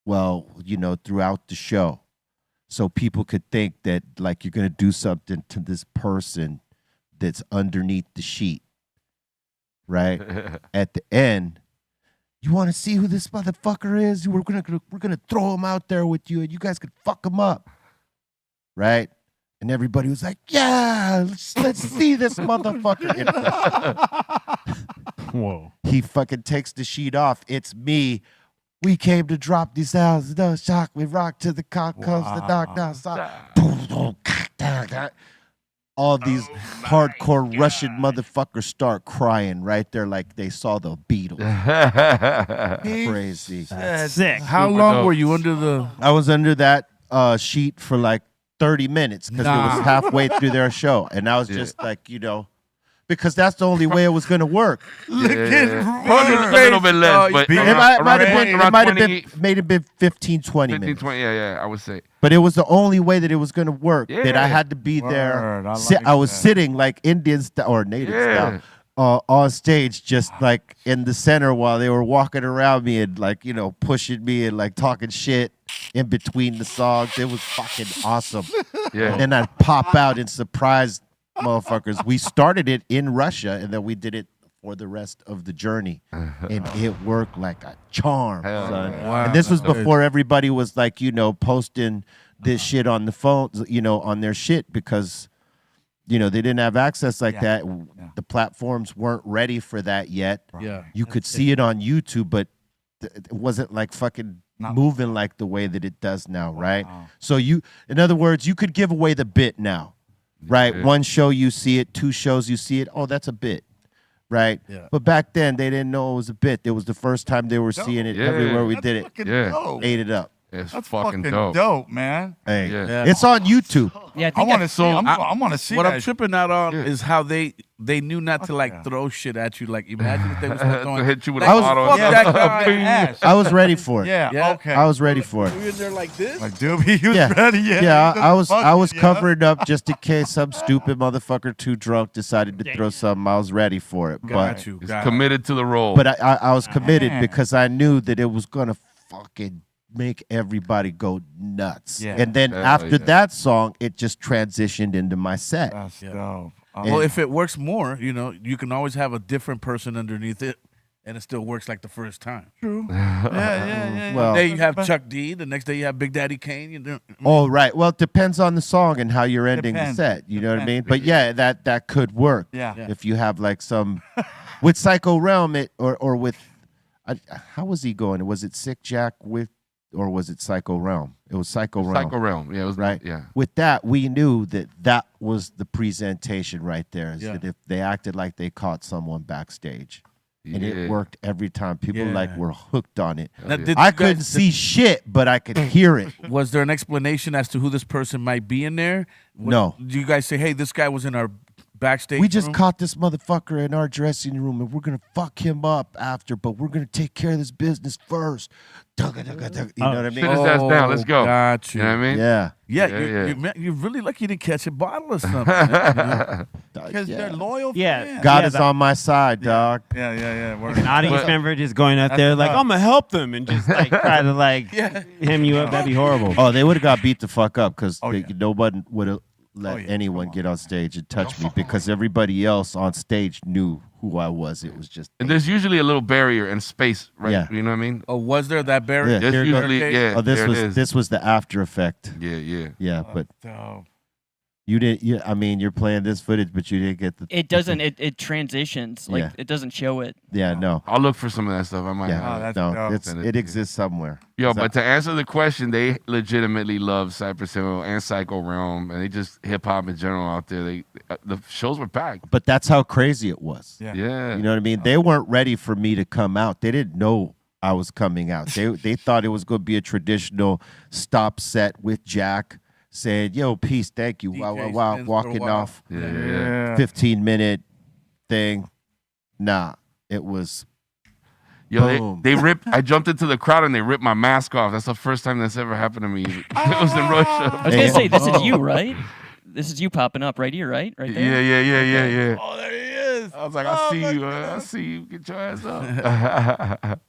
throughout the show. So people could think that like you're going to do something to this person that's underneath the sheet, right? At the end, you want to see who this motherfucker is? We're gonna throw him out there with you, and you guys could fuck him up, right? And everybody was like, "Yeah, let's see this motherfucker." Whoa! He fucking takes the sheet off. It's me. We came to drop these sounds. No shock. We rock to the cock comes the knock down. All these hardcore Russian motherfuckers start crying right there like they saw the Beatles. Crazy. Sick. How long were you under the... I was under that sheet for like 30 minutes because it was halfway through their show. And I was just like, because that's the only way it was going to work. Probably a little bit less, but It might have been maybe been 15, 20 15, minutes. 20, yeah, I would say. But it was the only way that it was going to work. That I had to be there. I was sitting like Indians or natives style, on stage, just like in the center while they were walking around me and like, you know, pushing me and like talking shit in between the songs. It was fucking awesome. Yeah. And then I'd pop out and surprise motherfuckers. We started it in Russia and then we did it for the rest of the journey. And it worked like a charm, son. Wow. And this was before everybody was like, you know, posting this shit on the phones, you know, on their shit because, you know, they didn't have access like that. The platforms weren't ready for that yet. Yeah. You could see it on YouTube, but it wasn't like fucking moving like the way that it does now, right? So in other words, you could give away the bit now, right? Yeah. One show you see it, 2 shows you see it. Oh, that's a bit, right? Yeah. But back then they didn't know it was a bit. It was the first time they were seeing it everywhere we did it. Yeah. Ate it up. It's That's fucking fucking dope. man. Hey, Yeah. it's on YouTube. Yeah, I want to see. I want to see What that. I'm tripping out on is how they knew not to like throw shit at you. Like imagine if they was like, going, Hit you with like, a bottle. fuck Yeah. that guy. ass. I was ready for it. Yeah, okay. I was ready for it. You in there like this? Like, Doobie, he was Yeah, ready. Yeah, I was covering up just in case some stupid motherfucker too drunk decided to throw something. I was ready for it. Got you. He's Got committed to the role. But I was committed Man. because I knew that it was gonna fucking make everybody go nuts. Yeah. And then Hell after yeah. that song, it just transitioned into my set. That's dope. Well, if it works more, you know, you can always have a different person underneath it, and it still works like the first time. True. Yeah. Well, One day you have Chuck D, the next day you have Big Daddy Kane. You know, oh right. Well, it depends on the song and how you're ending Depends. the set. You know what I mean? But yeah, that could work. Yeah. If you have like some with Psycho Realm or with how was he going? Was it Sick Jack with or was it Psycho Realm? It was Psycho Realm. Psycho Realm. Yeah, it was Right. Yeah. With that, we knew that was the presentation right there. Is Yeah. that if they acted like they caught someone backstage, and Yeah. it worked every time. People like were hooked on it. Now, did I you couldn't guys- see shit, but I could hear it. Was there an explanation as to who this person might be in there? No. Do you guys say, hey, this guy was in our backstage We just room? caught this motherfucker in our dressing room, and we're gonna fuck him up after, but we're gonna take care of this business first. You know what I mean? Sit his ass down. Let's go. Got you. You know what I mean? Yeah. Yeah, you're really lucky you didn't catch a bottle or something. man. Because they're loyal Yeah. fans. God is on my side, dog. Yeah. An audience member just going out there like, I'm gonna help them and just like try to like hem you up. That'd be horrible. Oh, they would have got beat the fuck up because Oh, yeah. nobody would have let anyone get on stage and touch me because everybody else on stage knew who I was. It was just And there's usually a little barrier and space, right? Yeah. You know what I mean? Oh, was there that barrier? Yeah. There's Here it usually, goes. yeah. oh, there it is. this was the after effect. Yeah. Yeah, but Dope. you didn't. I mean, you're playing this footage, but you didn't get the. It doesn't. It transitions. Like Yeah. it doesn't show it. Yeah, no. I'll look for some of that stuff. I might Yeah, have it. that's no. dope. It's it exists somewhere. Yo, but to answer the question, they legitimately love Cypress Hill and Psycho Realm, and they just hip hop in general out there. The shows were packed. But that's how crazy it was. Yeah. Yeah. You know what I mean? They weren't ready for me to come out. They didn't know I was coming out. They thought it was going to be a traditional stop set with Jack saying, "Yo, peace, thank you." Wow, DJ wow, spins for a walking while. off. Yeah. 15-minute thing. Nah, it was Yo, boom. they ripped. I jumped into the crowd and they ripped my mask off. That's the first time that's ever happened to me. It was in I Russia. was gonna say this is you, right? This is you popping up right here, right? Right there. Yeah. Oh, there he is. I was like, I see you. I see you. Get your ass up.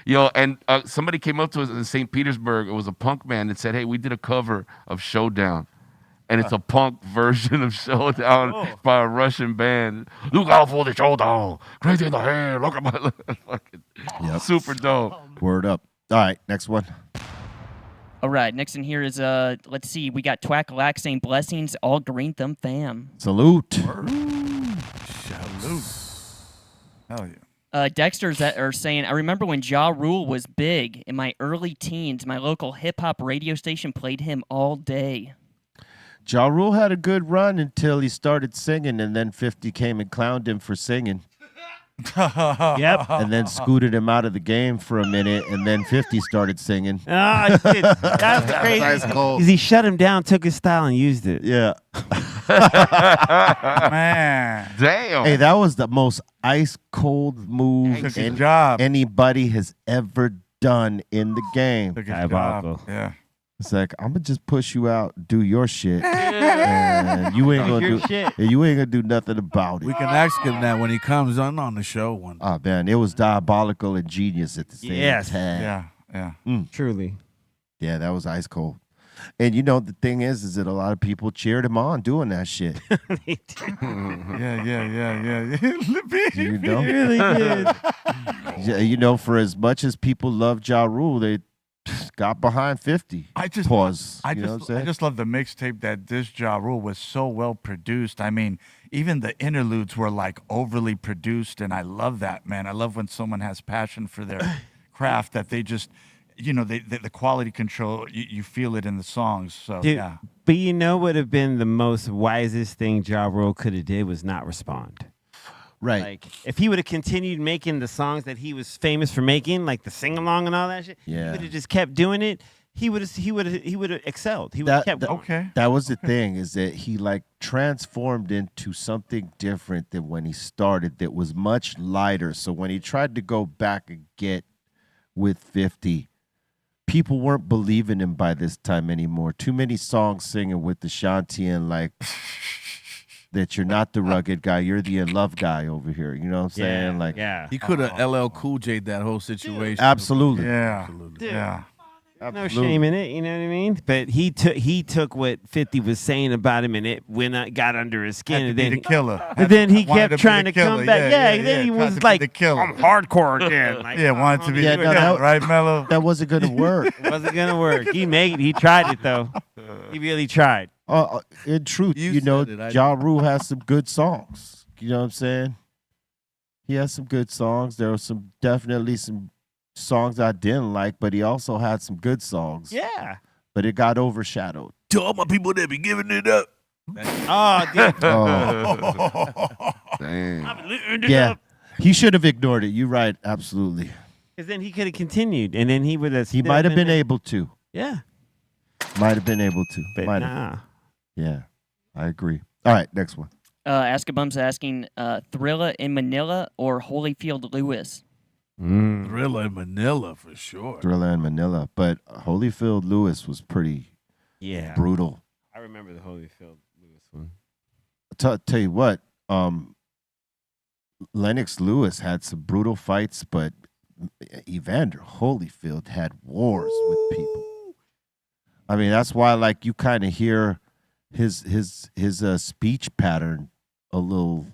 Yo, and somebody came up to us in St. Petersburg. It was a punk band that said, hey, we did a cover of Showdown. And it's a punk version of Showdown by a Russian band. Look out for the Showdown. Crazy in the hair. Look at my fucking super dope. Word up. All right, next one. All right. Next in here is let's see. We got Twack-a-lack saying blessings, all Greenthumb fam. Salute. Salute. Hell yeah. Dexter's that are saying, I remember when Ja Rule was big in my early teens. My local hip hop radio station played him all day. Ja Rule had a good run until he started singing, and then 50 came and clowned him for singing. Yep. And then scooted him out of the game for a minute, and then 50 started singing. That's crazy. That's cold. 'Cause he shut him down, took his style, and used it. Yeah. Man. Damn. Hey, that was the most ice cold move Good job. anybody has ever done in the game. Good Diabolical. job. Yeah. It's like, I'm gonna just push you out, do your shit, and you ain't gonna Your do shit. and you ain't gonna do nothing about it. We can ask him that when he comes on the show one. Oh man, it was diabolical and genius at the same Yes. time. Yeah. Truly. Yeah, that was ice cold. And you know the thing is that a lot of people cheered him on doing that shit. Yeah. You know, Really did. yeah, you know, for as much as people love Ja Rule, they got behind 50. I just Pause. I you know what I'm just, saying? I just love the mixtape that this Ja Rule was so well produced. I mean, even the interludes were like overly produced, and I love that, man. I love when someone has passion for their craft that they just, you know, the quality control, you feel it in the songs. So Dude, yeah, but you know what would have been the most wisest thing Ja Rule could have did was not respond. Right. Like if he would have continued making the songs that he was famous for making, like the sing along and all that shit, Yeah. he would have just kept doing it. He would have excelled. He would have kept going. okay. That was the thing, is that he like transformed into something different than when he started, that was much lighter. So when he tried to go back and get with 50, people weren't believing him by this time anymore. Too many songs singing with the Shanti and like that you're not the rugged guy, you're the in love guy over here. You know what I'm saying? Like, yeah. He could have LL Cool J that whole situation. absolutely. Yeah, Absolutely. yeah. No shame in it, you know what I mean? But he took what 50 was saying about him, and it got under his skin, Had to and be then the killer. and then he Wanted kept to be trying the to come killer. back. Yeah, then he tried was to be like, the killer. I'm hardcore again. Like, Yeah, wanted to be Yeah, the no, killer, that- right, Mellow? That wasn't gonna work. wasn't gonna work. He tried it though. He really tried. In truth, You you know, said it, I Ja Rule has some good songs. You know what I'm saying? He has some good songs. There were definitely some songs I didn't like, but he also had some good songs. Yeah. But it got overshadowed. To all my people that be giving it up. Oh, dude. Oh, Damn. yeah. He should have ignored it. You're right. Absolutely. Because then he could have continued, and then he would have. He might have been able to. Yeah. Might have been able to. But Might have. nah. Yeah. I agree. All right. Next one. Askabum's asking Thrilla in Manila or Holyfield Lewis. Thriller in Manila for sure. Thriller in Manila. But Holyfield Lewis was pretty brutal. I remember the Holyfield Lewis one. Tell you what, Lennox Lewis had some brutal fights, but Evander Holyfield had wars with people. I mean, that's why, like, you kind of hear his speech pattern a little,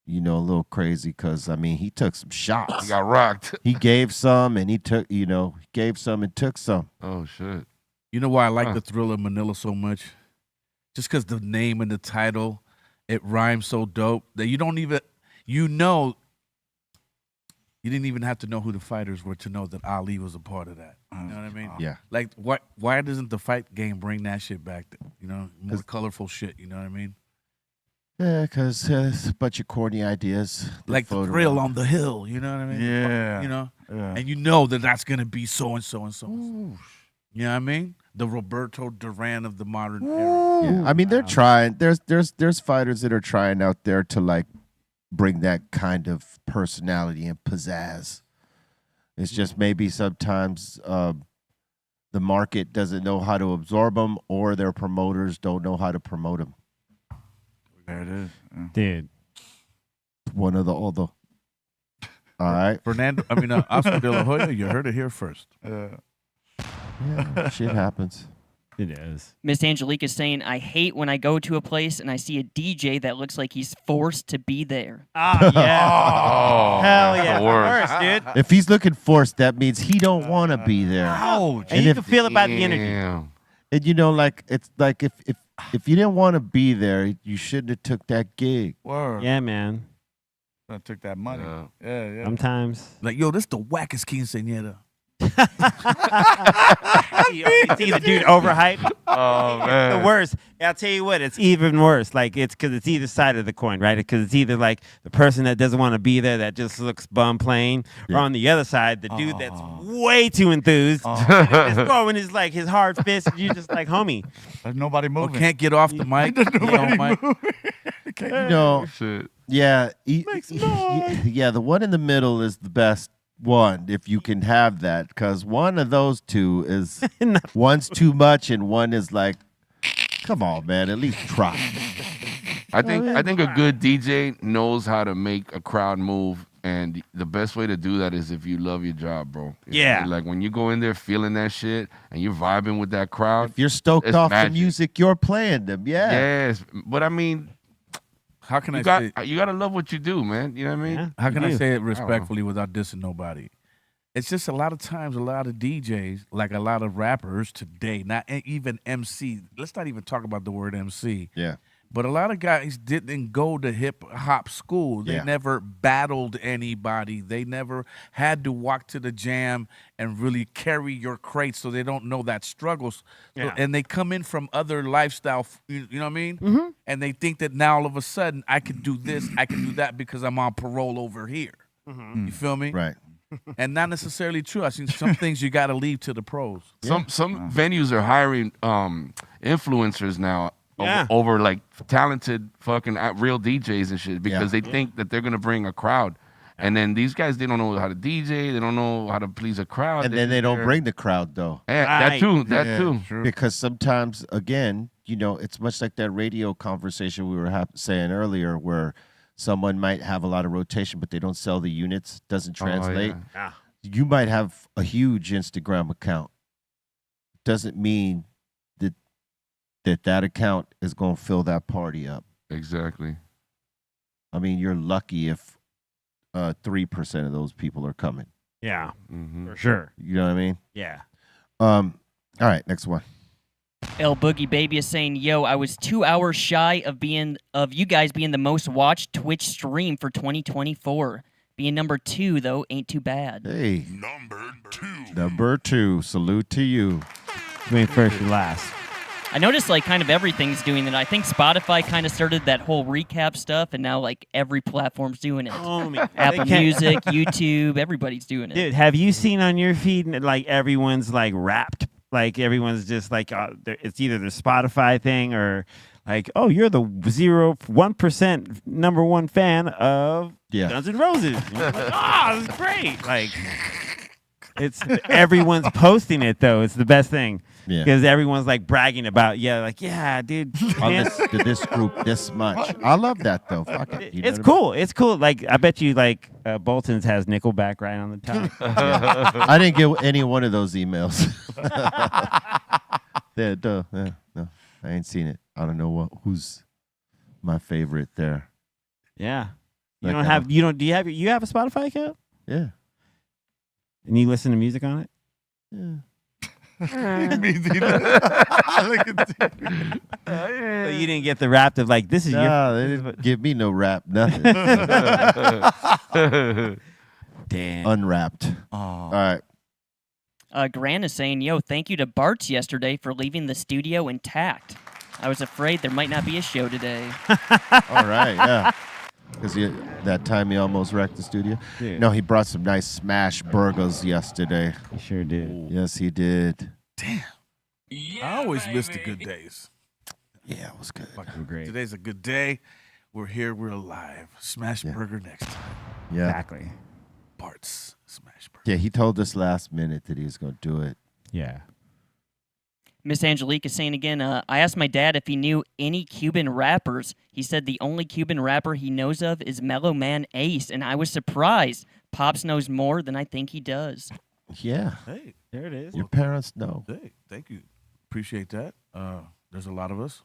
a little crazy, because I mean, he took some shots. He got rocked. He gave some, and he took, gave some and took some. Oh shit. You know why I like the Thriller in Manila so much? Just because the name and the title, it rhymes so dope that you don't even, you didn't even have to know who the fighters were to know that Ali was a part of that. You know what I mean? Yeah. Like, why doesn't the fight game bring that shit back? More colorful shit. You know what I mean? Yeah, because it's a bunch of corny ideas. Like the thrill on the hill. You know what I mean? Yeah. And you know that that's gonna be so and so and so. You know what I mean? The Roberto Duran of the modern era. Yeah. I mean, they're trying. There's fighters that are trying out there to like bring that kind of personality and pizzazz. It's just maybe sometimes the market doesn't know how to absorb them, or their promoters don't know how to promote them. There it is. Yeah. Dude. One of the other. All right. Oscar De La Hoya, you heard it here first. Yeah, shit happens. It is. Miss Angelique is saying, I hate when I go to a place and I see a DJ that looks like he's forced to be there. Oh, yeah. Oh, Hell that's yeah. the worst. Worst, dude. If he's looking forced, that means he don't want to be there. Ouch. And you can feel it by the energy. Damn. And like it's like if you didn't want to be there, you shouldn't have took that gig. Word. Yeah, man. I took that money. Yeah. Yeah. Sometimes. Like, yo, this the wackest quinceañera. You see the dude overhyped. Oh man, The worst. I'll tell you what, it's even worse. Like it's because it's either side of the coin, right? Because it's either like the person that doesn't want to be there, that just looks bum plain, or on the other side, the dude that's way too enthused, just throwing his like his hard fist, and you're just like, homie, There's nobody moving. Can't get off the mic. No. shit. Yeah. Yeah, the one in the middle is the best one if you can have that, because one of those two is one's too much and one is like, come on, man, at least try. I think a good DJ knows how to make a crowd move, and the best way to do that is if you love your job, bro. Yeah. Like when you go in there feeling that shit and you're vibing with that crowd. If you're stoked it's off magic. the music, you're playing them. Yeah. Yes, but I mean, How can I say? you gotta love what you do, man. You know what I mean? Yeah. How can I do. say it respectfully without dissing nobody? It's just a lot of times, a lot of DJs, like a lot of rappers today, not even MC. Let's not even talk about the word MC. Yeah. But a lot of guys didn't go to hip hop school. They Yeah. never battled anybody. They never had to walk to the jam and really carry your crate, so they don't know that struggles. So- Yeah. and they come in from other lifestyle, you know what I mean? Mm-hmm. And they think that now all of a sudden I can do this, I can do that because I'm on parole over here. You feel me? Right. And not necessarily true. I seen some things you got to leave to the pros. Some venues are hiring influencers now Yeah. over like talented fucking real DJs and shit because they think that they're gonna bring a crowd. And then these guys, they don't know how to DJ. They don't know how to please a crowd. And then they don't bring the crowd, though. that too. That Yeah, too. Because sometimes, again, you know, it's much like that radio conversation we were saying earlier where someone might have a lot of rotation, but they don't sell the units, doesn't translate. Yeah. You might have a huge Instagram account. Doesn't mean that account is going to fill that party up. Exactly. I mean, you're lucky if 3% of those people are coming. Yeah, Mm-hmm. for sure. You know what I mean? Yeah. All right, next one. El Boogie Baby is saying, "Yo, I was 2 hours shy of you guys being the most watched Twitch stream for 2024. Being number 2 though ain't too bad." Hey, Number 2. salute to you. You ain't first or last. I noticed like kind of everything's doing it. I think Spotify kind of started that whole recap stuff, and now like every platform's doing it. Homie. Apple They can't- Music, YouTube, everybody's doing it. Dude, have you seen on your feed like everyone's like wrapped? Like everyone's just like it's either the Spotify thing or like, oh, you're the 1% number one fan of Guns N' Roses. And you're like, oh, this is great. Like it's everyone's posting it though. It's the best thing. Yeah. Because everyone's like bragging about, dude. On this group this much. I love that though. Fuck it. You know It's what cool. It's cool. Like I bet you like Bolton's has Nickelback right on the top. I didn't get any one of those emails. No, I ain't seen it. I don't know who's my favorite there. Yeah. Like, Do you have a Spotify account? Yeah. And you listen to music on it? Yeah. Me neither. Look at So you didn't get the rap of like this is No, they didn't give me no rap, nothing. damn. Unwrapped. All right. Grant is saying, "Yo, thank you to Bart's yesterday for leaving the studio intact. I was afraid there might not be a show today." All right, yeah. Because that time he almost wrecked the studio. Yeah. No, he brought some nice smash burgers yesterday. He sure did. Yes, he did. I always miss the good days. Yeah, it was good. Fucking great. Today's a good day. We're here. We're alive. Smash burger next time. Yeah. Exactly. Bart's smash burger. Yeah, he told us last minute that he was going to do it. Yeah. Miss Angelique is saying again, I asked my dad if he knew any Cuban rappers. He said the only Cuban rapper he knows of is Mellow Man Ace, and I was surprised. Pops knows more than I think he does. Yeah. Hey, There it is. Your parents know. hey, thank you. Appreciate that. There's a lot of us.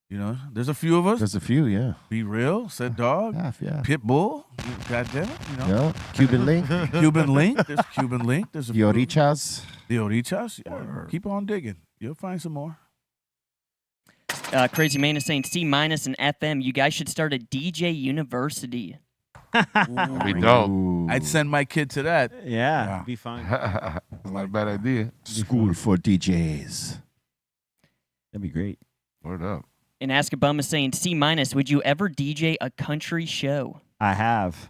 You know, there's a few of us. There's a few, yeah. Be real, said dog. Yeah. Pitbull. God damn it. You know. Yeah. Cuban Link. Cuban Link. There's Cuban Link. There's a few. Fiorichas. The Orichas. Yeah. Keep on digging. You'll find some more. Crazy Man is saying C- and FM. You guys should start a DJ university. That'd be dope. I'd send my kid to that. Yeah, be fun. It's not a bad idea. School for DJs. That'd be great. Word up. And Ask Obama saying C-, would you ever DJ a country show? I have.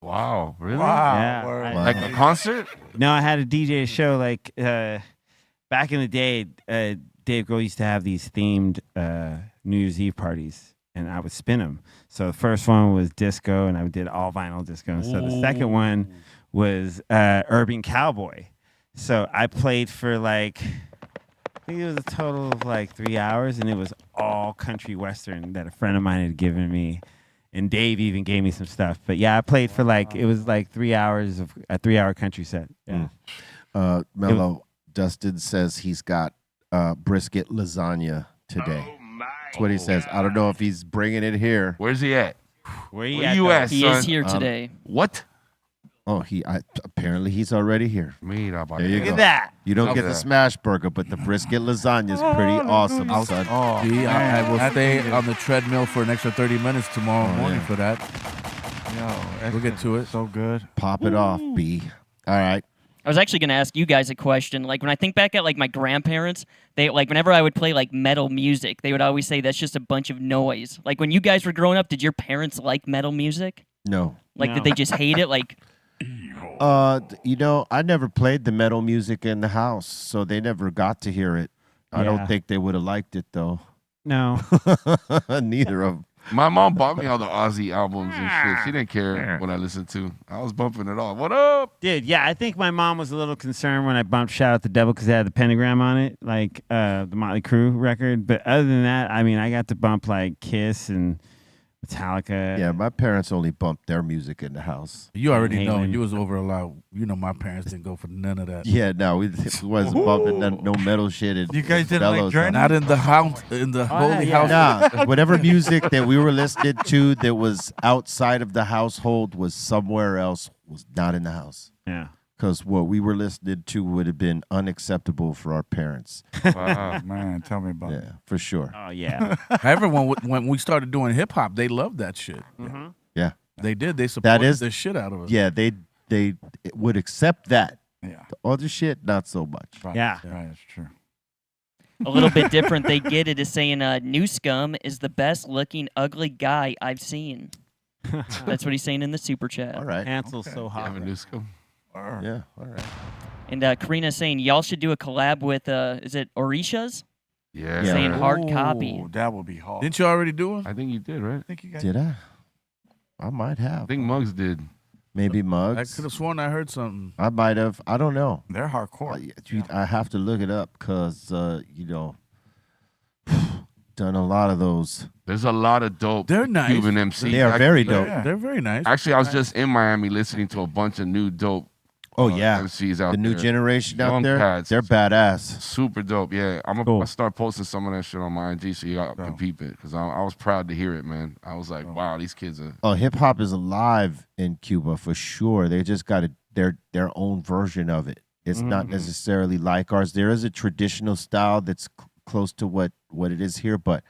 Wow, really? Yeah. Like a concert? No, I had a DJ show like back in the day. Dave Grohl used to have these themed New Year's Eve parties, and I would spin them. So the first one was disco, and I did all vinyl disco. And so the second one was urban cowboy. So I played for like, I think it was a total of like 3 hours, and it was all country western that a friend of mine had given me. And Dave even gave me some stuff. But yeah, I played for like, it was like 3 hours of a 3-hour country set. Yeah. Mellow, Dustin says he's got brisket lasagna today. That's what he says. I don't know if he's bringing it here. Where's he at? Where you at, He son? is here today. What? Oh, apparently he's already here. Mira, There you Look go. at that. You don't get Okay. the smash burger, but the brisket lasagna is pretty awesome, son. Gee, I will stay on the treadmill for an extra 30 minutes tomorrow morning for that. We'll get to it. So good. Pop it off, B. All right. I was actually going to ask you guys a question. Like when I think back at like my grandparents, they like whenever I would play like metal music, they would always say that's just a bunch of noise. Like when you guys were growing up, did your parents like metal music? No. Like did they just hate it? Like I never played the metal music in the house, so they never got to hear it. I don't Yeah. think they would have liked it though. No. Neither of them. My mom bought me all the Ozzy albums and shit. She didn't care what I listened to. I was bumping it all. What up? Dude, yeah, I think my mom was a little concerned when I bumped Shout Out the Devil because it had the pentagram on it, like the Motley Crue record. But other than that, I mean, I got to bump like Kiss and Metallica. Yeah, my parents only bumped their music in the house. You already know. Halen. You was over a lot. You know, my parents didn't go for none of that. Yeah, no, we wasn't bumping no metal shit. You guys didn't like Bellows. Journey? Not in the house, in the holy house. Nah, whatever music that we were listening to that was outside of the household was somewhere else, was not in the house. Yeah. Because what we were listening to would have been unacceptable for our parents. Wow. Man, tell me about it. Yeah, for sure. Oh, yeah. Everyone, when we started doing hip hop, they loved that shit. Yeah. They did. They supported is- the shit out of us. Yeah, they would accept that. Yeah. The other shit, not so much. Right. Yeah. Right, that's true. a little bit different. They get it is saying New Scum is the best looking ugly guy I've seen. That's what he's saying in the super chat. All right. Hansel's so hot. Have a new school. Yeah, all right. And Karina's saying y'all should do a collab with is it Orishas? Yeah. Yeah. Saying hard copy. Ooh, that would be hard. Didn't you already do it? I think you did, right? I think you guys Did I? I might I have. think Muggs did. Maybe I Muggs. could have sworn I heard something. I might have. I don't know. They're hardcore. I have to look it up because, done a lot of those. There's a lot of dope They're nice. Cuban MCs. They are very dope. Yeah. They're very nice. Actually, I was just in Miami listening to a bunch of new dope Oh, yeah. MCs out The new there. generation out Young there, cats. they're badass. Super dope, yeah. I'm Cool. gonna start posting some of that shit on my IG so you all can peep it because I was proud to hear it, man. I was like, wow, these kids are. Oh, hip hop is alive in Cuba for sure. They just got their own version of it. It's not necessarily like ours. There is a traditional style that's close to what it is here, but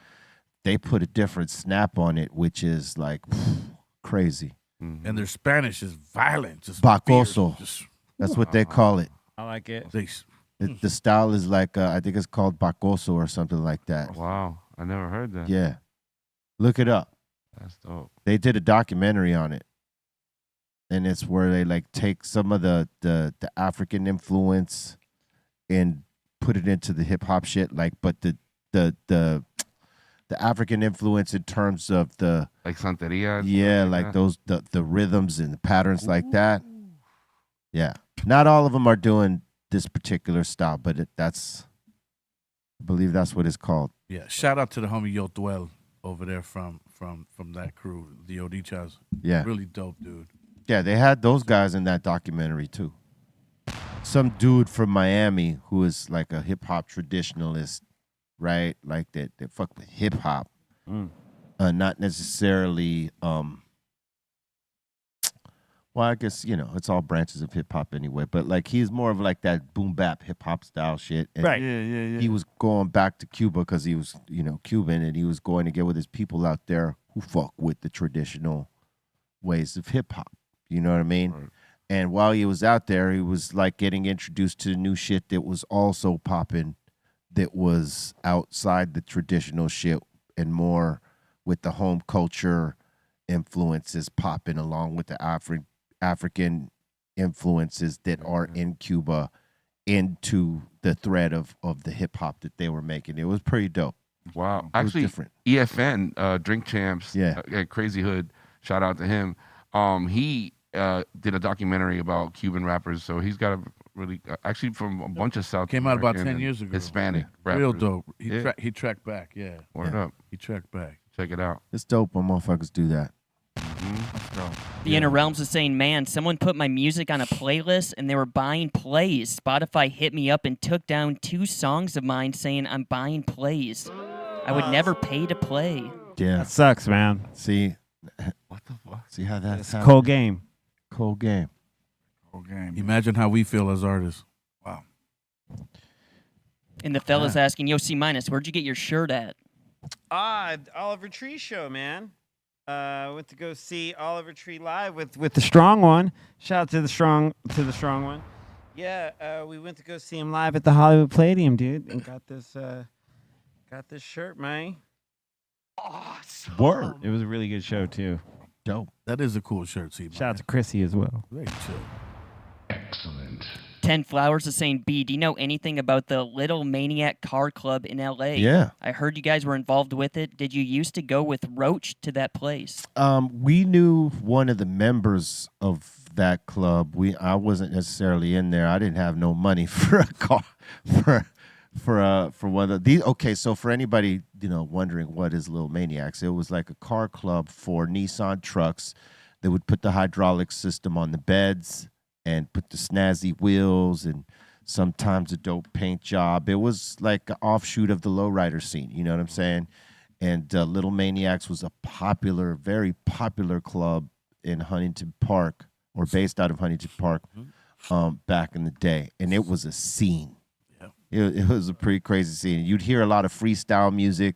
they put a different snap on it, which is like crazy. And their Spanish is violent. Just Bacoso. fierce, just- That's what they call it. I like it. they- The style is like I think it's called bacoso or something like that. Wow, I never heard that. Yeah, look it up. That's dope. They did a documentary on it, and it's where they like take some of the African influence and put it into the hip hop shit. Like, but the African influence in terms of the Like Santeria. and yeah, stuff like that. the rhythms and the patterns like that. Yeah, not all of them are doing this particular style, but I believe that's what it's called. Yeah, shout out to the homie Yotuel over there from that crew, the Odichas. Yeah. Really dope, dude. Yeah, they had those guys in that documentary too. Some dude from Miami who is like a hip hop traditionalist, right? Like that fuck with hip hop, not necessarily. Well, I guess it's all branches of hip hop anyway. But like he's more of like that boom bap hip hop style shit. And Right. Yeah. he was going back to Cuba because he was Cuban, and he was going to get with his people out there who fuck with the traditional ways of hip hop. You know what I mean? Right. And while he was out there, he was like getting introduced to new shit that was also popping, that was outside the traditional shit and more with the home culture influences popping along with the African influences that are in Cuba into the thread of the hip hop that they were making. It was pretty dope. Wow. Actually, different. EFN, Drink Champs, yeah, Crazy Hood, shout out to him. He did a documentary about Cuban rappers, so he's got a really, actually from a bunch of South Came out about 10 years ago. Hispanic rappers. Real dope. He tracked back, yeah. Word up. He tracked back. Check it out. It's dope when motherfuckers do that. The Inner Realms is saying, man, someone put my music on a playlist and they were buying plays. Spotify hit me up and took down 2 songs of mine saying I'm buying plays. I would never pay to play. Yeah. That sucks, man. See? What the fuck? See how that's It's a cold game. Cold game. Cold game. Imagine how we feel as artists. Wow. And the fella's asking, yo, C-, where'd you get your shirt at? Oliver Tree show, man. Went to go see Oliver Tree live with the strong one. Shout out to the strong one. Yeah, we went to go see him live at the Hollywood Palladium, dude, and got this shirt, man. Awesome. Word. It was a really good show too. Dope. That is a cool shirt, C-. Shout out to Chrissy as well. Very chill. Excellent. 10 Flowers is saying, B, do you know anything about the Little Maniac Car Club in L.A.? Yeah. I heard you guys were involved with it. Did you used to go with Roach to that place? We knew one of the members of that club. I wasn't necessarily in there. I didn't have no money for a car for one of these. Okay, so for anybody wondering what is Little Maniacs, it was like a car club for Nissan trucks. They would put the hydraulic system on the beds and put the snazzy wheels and sometimes a dope paint job. It was like an offshoot of the lowrider scene, you know what I'm saying? And Little Maniacs was a very popular club in Huntington Park, or based out of Huntington Park, back in the day. And it was a scene. Yeah. It was a pretty crazy scene. You'd hear a lot of freestyle music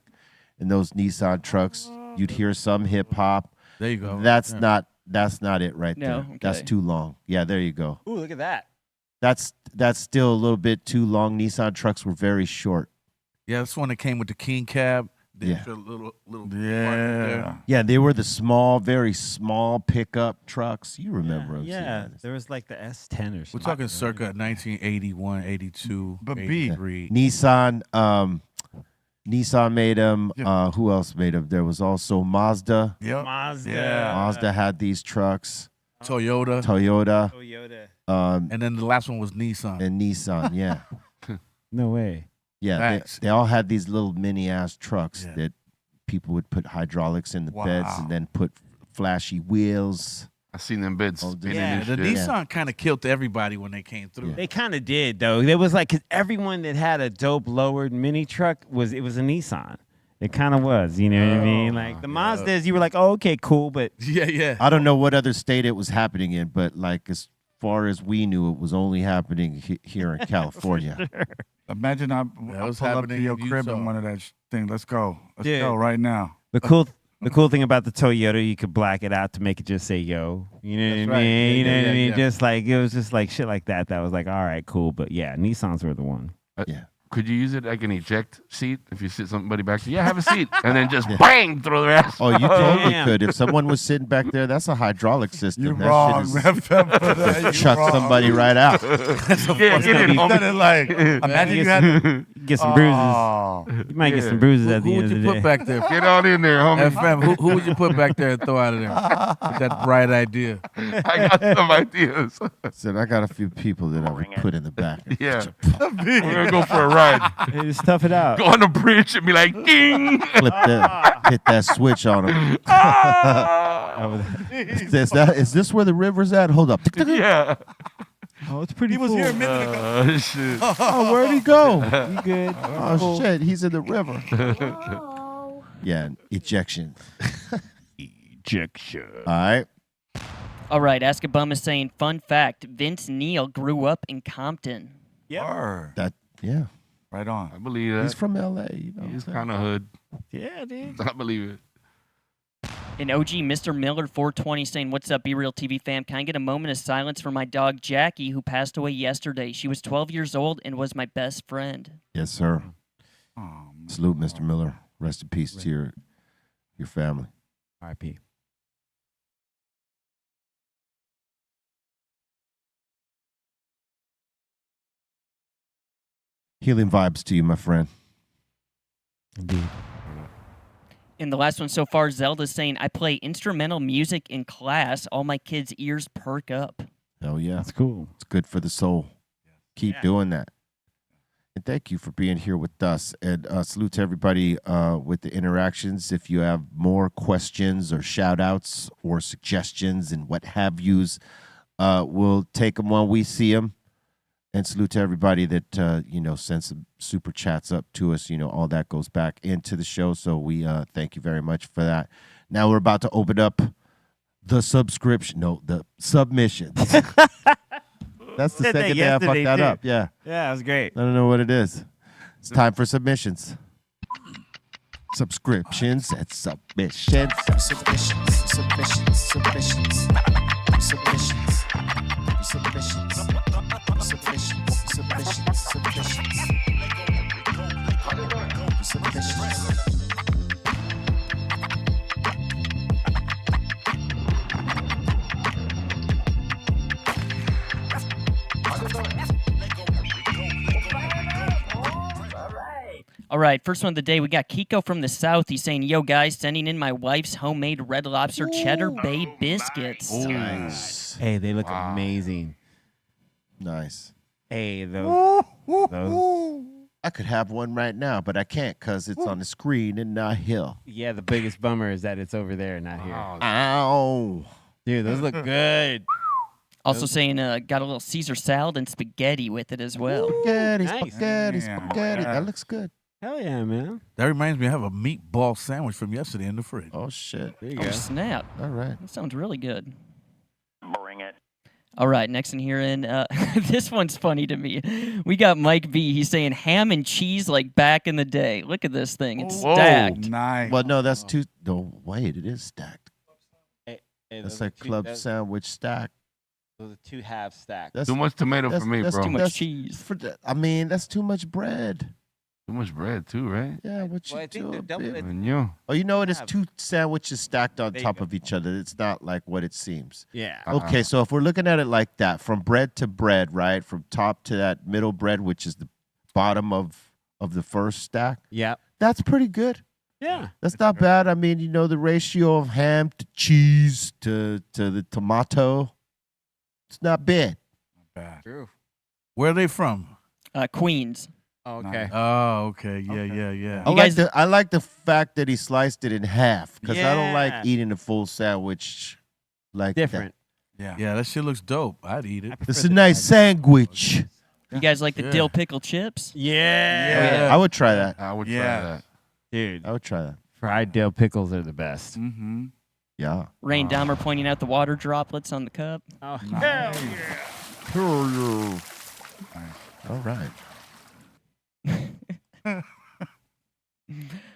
in those Nissan trucks. You'd hear some hip hop. There you go. That's not it right there. Okay. That's too long. Yeah, there you go. Ooh, look at that. That's still a little bit too long. Nissan trucks were very short. Yeah, that's one that came with the King cab. Yeah. Little Yeah, they were the small, very small pickup trucks. You remember them. Yeah, there was like the S10 or something. We're talking circa 1981, 82, But 83. Nissan made them. Who else made them? There was also Mazda. Yep. Mazda. Yeah. Mazda had these trucks. Toyota. Toyota. And then the last one was Nissan. And Nissan, yeah. No way. Yeah, they all had these little mini-ass trucks that people would put hydraulics in the beds and then put flashy wheels. I seen them beds spinning Yeah, and the shit. Nissan kind of killed everybody when they came through. Yeah. They kind of did though. There was like, 'cause everyone that had a dope lowered mini truck was a Nissan. It kind of was, you know what I mean? Like the Mazdas, you were like, oh, okay, cool, but Yeah. I don't know what other state it was happening in, but like as far as we knew, it was only happening here in California. Imagine I was pull up to happening your in crib Utah. in one of that thing. Let's go. Let's Yeah. go right now. the cool thing about the Toyota, you could black it out to make it just say yo. You know That's what I right. mean? Yeah, You know what I mean? yeah. Just like it was just like shit like that. That was like, all right, cool. But yeah, Nissans were the one. Yeah. Could you use it like an eject seat if you sit somebody back there? Yeah, have a seat. And then just bang, throw their ass. Oh, you totally Damn. could. If someone was sitting back there, that's a hydraulic system. You're that wrong, shit man. is You chuck wrong. somebody right out. Yeah, get it, You homie. done it like, imagine you had Get some bruises. Oh. You might get Yeah. some bruises at Who the would end you of the put day. back there? Get on in there, homie. FM, who would you put back there and throw out of there? With that bright idea. I got some ideas. Said I got a few people that I would put in the back. Yeah. We're going to go for a ride. Hey, just tough it out. Go on the bridge and be like, ding. Hit that switch on them. Is this where the river's at? Hold up. Yeah. Oh, it's pretty He was cool. here a minute ago. Shit. Oh, where'd he go? You good? Oh, shit. He's in the river. Yeah, ejection. Ejection. All right. All right, Ask a Bum is saying, fun fact, Vince Neil grew up in Compton. Word. Yeah. Right on. I believe that. He's from L.A. You know. He's kind of hood. Yeah, dude. I believe it. An OG Mr. Miller 420 saying, "What's up, Be Real TV fam? Can I get a moment of silence for my dog Jackie, who passed away yesterday? She was 12 years old and was my best friend." Yes, sir. Salute, Mr. Miller. Rest in peace to your family. R.I.P. Healing vibes to you, my friend. Indeed. And the last one so far, Zelda's saying, "I play instrumental music in class. All my kids' ears perk up." Hell yeah. That's cool. It's good for the soul. Keep doing that. And thank you for being here with us. And salute to everybody with the interactions. If you have more questions or shout outs or suggestions and what have yous, we'll take them when we see them. And salute to everybody that, sends some super chats up to us. All that goes back into the show. So we thank you very much for that. Now we're about to open up the submissions. That's the second day I fucked that up. Yeah. Yeah, that was great. I don't know what it is. It's time for submissions. Subscriptions and submissions. All right, first one of the day, we got Kiko from the South. He's saying, "Yo, guys, sending in my wife's homemade Red Lobster Cheddar Bay biscuits." Nice. Hey, they look amazing. Nice. Hey, those. I could have one right now, but I can't because it's on the screen and not here. Yeah, the biggest bummer is that it's over there, not here. Ow. Dude, those look good. Also saying, got a little Caesar salad and spaghetti with it as well. Spaghetti, Nice. spaghetti, spaghetti. That looks good. Hell yeah, man. That reminds me, I have a meatball sandwich from yesterday in the fridge. Oh, shit. There you Oh, go. snap. All right. That sounds really good. Bring it. All right, next in here, this one's funny to me. We got Mike B. He's saying ham and cheese like back in the day. Look at this thing. It's stacked. Nice. Well, no, that's two. No, wait, it is stacked. Hey, That's like club sandwich stack. Those are 2 halves stacked. That's Too much tomato for me, that's bro. Too much That's- cheese. That's too much bread. Too much bread too, right? Yeah, what you Well, I think do? they're double- babe? And you. Oh, you know it is have- 2 sandwiches stacked on There you top go. of each other. It's not like what it seems. Yeah. Okay, so if we're looking at it like that, from bread to bread, right? From top to that middle bread, which is the bottom of the first stack, Yep. that's pretty good. Yeah. That's not bad. I mean, the ratio of ham to cheese to the tomato, it's not bad. True. Where are they from? Queens. Okay. Oh, okay. Yeah. I like the fact that he sliced it in half because I don't like Yeah. eating a full sandwich like Different. Yeah, that shit looks dope. I'd eat it. that. It's a nice sandwich. You guys like the Yeah. dill pickle chips? Yeah. I would try that. I would try Yeah. that. Dude, I would try that. fried dill pickles are the best. Mm-hmm. Yeah. Rain Dahmer pointing out the water droplets on the cup. Oh, All right.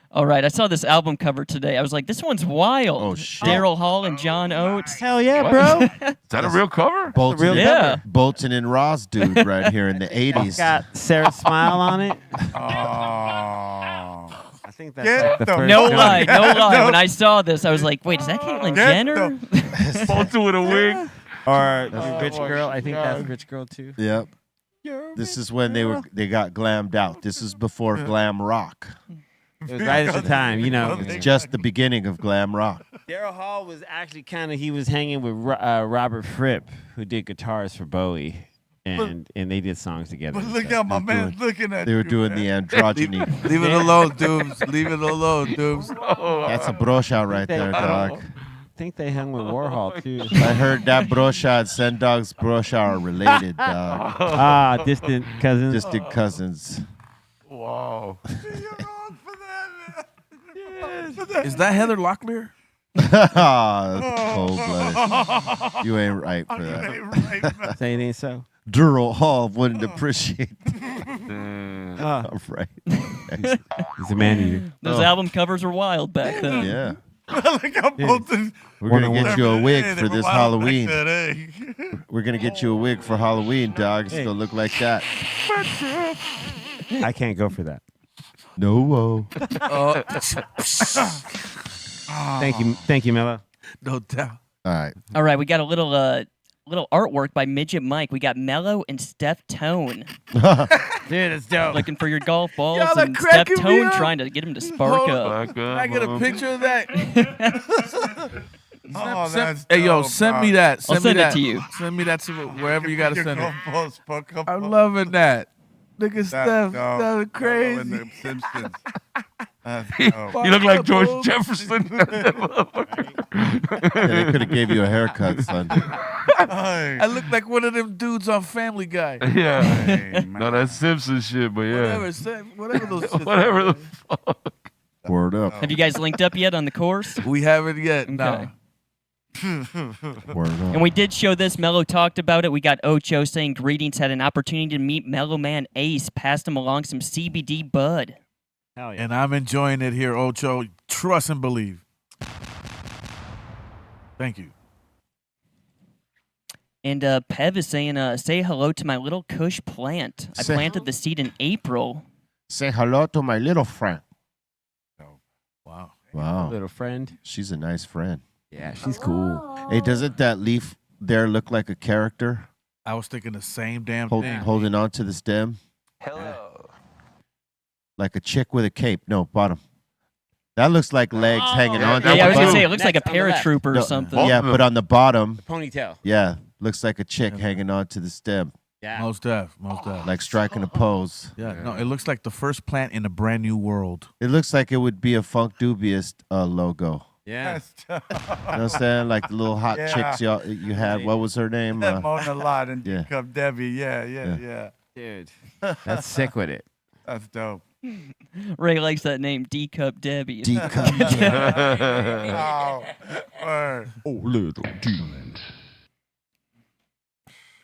All right, I saw this album cover today. I was like, this one's wild. Oh, shit. Daryl Hall and John Oates. hell yeah, bro. Is that a real cover? Bolton, Yeah. Bolton and Ross dude right here in the 80s. Got Sarah's smile on it. Oh. I think that's Get like the the first No cover. lie, no lie. No. When I saw this, I was like, wait, is that Caitlyn Get Jenner? Bolton with a wig. Or Rich Girl. I think that's Rich Girl too. Yep. This is when they got glammed out. This is before glam rock. It was right at the time, you know. It's just the beginning of glam rock. Daryl Hall was actually he was hanging with Robert Fripp, who did guitars for Bowie, and they did songs together. But look at my man looking at They were you, doing man. the androgyny. Leave it alone, Dooms. Leave it alone, Dooms. That's a brosha right there, dog. I think they hung with Warhol too. I heard that brosha and Sen Dog's brosha are related, dog. Distant cousins. Distant cousins. Wow. Is that Heather Locklear? Cold-blooded. You ain't right for that. Say it ain't so. Daryl Hall wouldn't appreciate that. All right. He's a man eater. Those album covers were wild back then. Yeah. Like I'm both in- We're gonna get you a wig Hey, they for this were wild like Halloween. that, hey. We're gonna get you a wig for Halloween, dog. It's gonna look like that. I can't go for that. No. Thank you, Mellow. No doubt. All right. All right, we got a little artwork by Midget Mike. We got Mellow and Steph Tone Dude, it's dope. looking for your golf balls, Y'all are and Steph cracking me Tone up. trying to get him to spark up. Can I get a picture of that? Oh, that's Hey, yo, dope, send dog. me that. I'll send me it that. to you. Send me that to wherever you got to Your send it. golf balls fuck up. I'm loving that. Look at That's Steph. dope. That was In crazy. the Simpsons. That's dope. You look like George Jefferson. Yeah, they could have gave you a haircut, son. Hey. I look like one of them dudes on Family Guy. Yeah. Hey, man. No, that's Simpson shit, but yeah. Whatever those shits Whatever the are. fuck. Word up. Have you guys linked up yet on the course? We haven't yet. No. Okay. Word up. And we did show this. Mellow talked about it. We got Ocho saying greetings. Had an opportunity to meet Mellow Man Ace. Passed him along some CBD bud. Hell yeah. And I'm enjoying it here, Ocho. Trust and believe. Thank you. And Pev is saying, say hello to my little Kush plant. I Say- planted the seed in April. Say hello to my little friend. Wow. Wow. Little friend. She's a nice friend. Yeah, she's cool. Hey, doesn't that leaf there look like a character I was thinking the same damn thing. holding on to the stem? Hello. Like a chick with a cape. No, bottom. That looks like legs hanging on. Yeah, I was going to say, it Next, looks like a on the left. paratrooper No, or something. Yeah, but on the bottom, Ponytail. yeah, looks like a chick hanging on to the stem, Yeah. Most def. like striking a pose. Yeah, no, it looks like the first plant in a brand new world. It looks like it would be a Funk Dubious logo. Yeah. That's dope. You know what I'm saying? Like the little hot Yeah. chicks you had. What was her name? That Mona Lot and yeah. Cup Debbie. Yeah. Dude. That's sick with it. That's dope. Ray likes that name, D-Cup Debbie. D-Cup. Oh, word. little Excellent.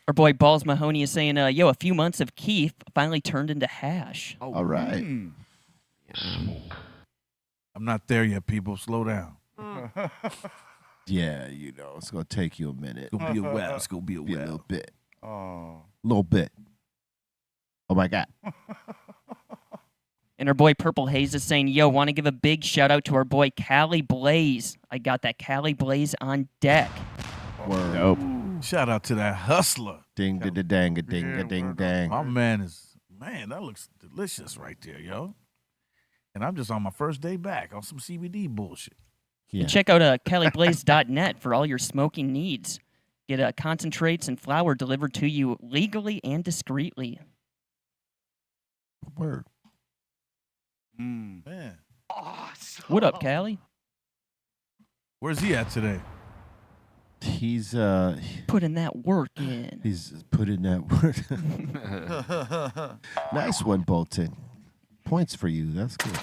Our boy Balls Mahoney is saying, yo, a few months of Keef finally turned into hash. All right. Mm. Smoke. I'm not there yet, people. Slow down. Yeah, you know, it's going to take you a minute. It's gonna be a while. It's gonna be a Be a while. little bit. Oh. Little bit. Oh, my God. And our boy Purple Haze is saying, yo, want to give a big shout out to our boy Cali Blaze. I got that Cali Blaze on deck. Word. Nope. Shout out to that hustler. Ding, da, da, dang, a ding, a ding, dang. My man, that looks delicious right there, yo. And I'm just on my first day back on some CBD bullshit. Yeah. And check out CaliBlaze.net for all your smoking needs. Get concentrates and flower delivered to you legally and discreetly. Word. Man, What up, Cali? where's he at today? He's Putting that work in. he's put in that word. Nice one, Bolton. Points for you. That's good.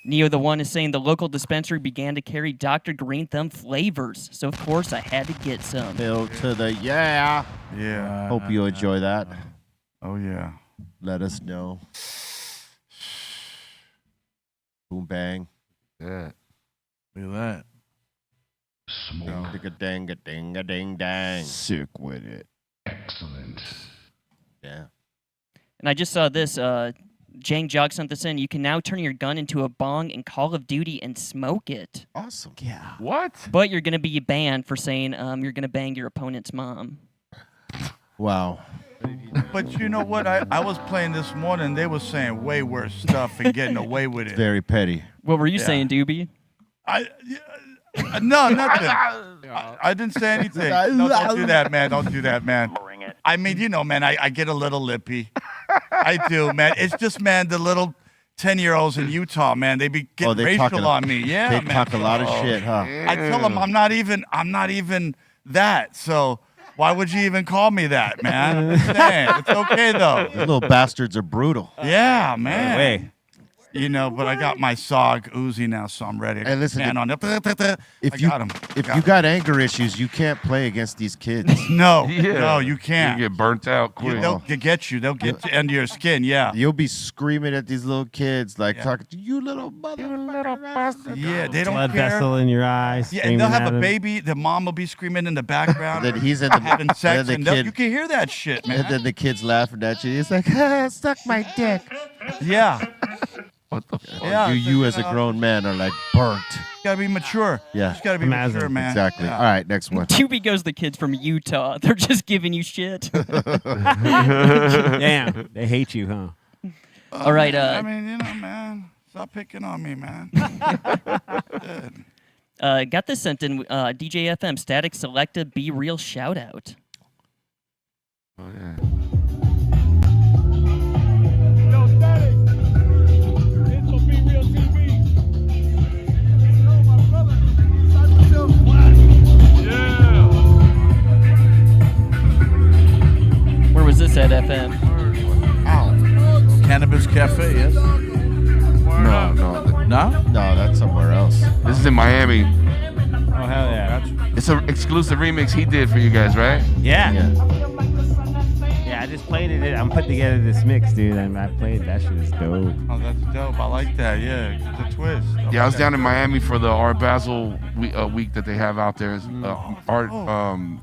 Neo the One is saying the local dispensary began to carry Dr. Greenthumb flavors, so of course I had to get some. Hail to the yeah. Yeah. Hope you enjoy that. Oh, yeah. Let us know. Boom bang. Yeah. Look at that. Smoke. Ding a ding a ding a ding dang. Sick with it. Excellent. Yeah. And I just saw this. Jang Jog sent this in. You can now turn your gun into a bong in Call of Duty and smoke it. Awesome. Yeah. What? But you're going to be banned for saying you're going to bang your opponent's mom. Wow. But you know what? I was playing this morning. They were saying way worse stuff and getting away with it. Very petty. What were you Yeah. saying, Doobie? No, nothing. I didn't say anything. No, don't do that, man. Don't do that, man. I mean, you know, man, I get a little lippy. I do, man. It's just, man, the little 10-year-olds in Utah, man, they be getting they racial talking- on me. Yeah, They man. talk a lot of shit, huh? I tell them I'm not even that. So why would you even call me that, man? I'm just saying. It's okay though. Those little bastards are brutal. Yeah, man. Way. You know, but I got my SOG Uzi now, so I'm ready. And listen, Man on it. If I you got him. if you got anger issues, you can't play against these kids. No, Yeah. no, you can't. You get burnt out quick. They'll get you. They'll get to under your skin. Yeah. You'll be screaming at these little kids, like Yeah. talking to you, little mother. Yeah, they don't Blood care. vessel in your eyes. Yeah, and they'll have a baby. The mom will be screaming in the background. Then he's in the having sex, and the and kid, you can hear that shit, man. and then the kid's laughing at you. He's like, suck my dick. Yeah, What the fuck? yeah. you as a grown man are like burnt. Gotta be mature. Yeah. Just gotta be Imagine. mature, man. Exactly. Yeah. All right, next one. Tubi goes the kids from Utah. They're just giving you shit. Damn, they hate you, huh? All right. I mean, you know, man. Stop picking on me, man. Got this sent in. DJ FM Static Selecta Be Real shout out. Oh, yeah. Yo, Static. This will be real TV. Yo, my brother. Yeah. Where was this at FM? Cannabis Cafe, yes? No. No? No, that's somewhere else. This is in Miami. Oh hell yeah! It's an exclusive remix he did for you guys, right? Yeah. Yeah. Yeah, I just played it. I'm putting together this mix, dude, and I played that shit is dope. Oh, that's dope. I like that. Yeah, it's a twist. Yeah, I was down in Miami for the Art Basel week that they have out there. It's, art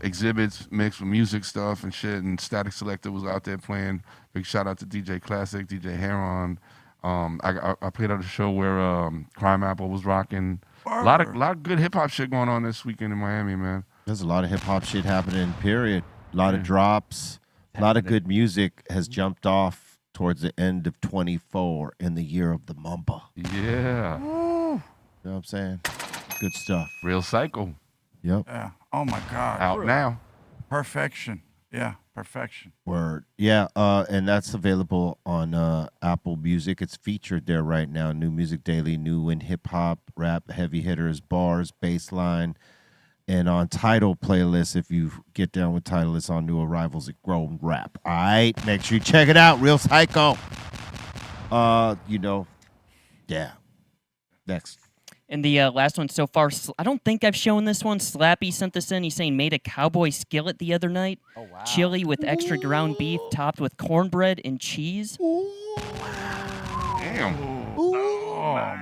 exhibits mixed with music stuff and shit. And Static Selecta was out there playing. Big shout out to DJ Classic, DJ Heron. I played at a show where Crime Apple was rocking. A lot of good hip hop shit going on this weekend in Miami, man. There's a lot of hip hop shit happening, period. A lot of drops. A lot of good music has jumped off towards the end of 24 in the year of the Mamba. Yeah. You know what I'm saying? Good stuff. Real Cycle. Yep. Yeah. Oh my God. Out now. Perfection. Yeah. Perfection. Word. Yeah, and that's available on Apple Music. It's featured there right now. New Music Daily, new in hip hop, rap, heavy hitters, bars, bassline. And on Tidal playlist, if you get down with Tidal, it's on new arrivals at Grown Rap. All right, make sure you check it out. Real Psycho. Yeah. Next. And the last one so far, I don't think I've shown this one. Slappy sent this in. He's saying made a cowboy skillet the other night. Oh, wow. Chili with extra ground beef topped with cornbread and cheese. Damn.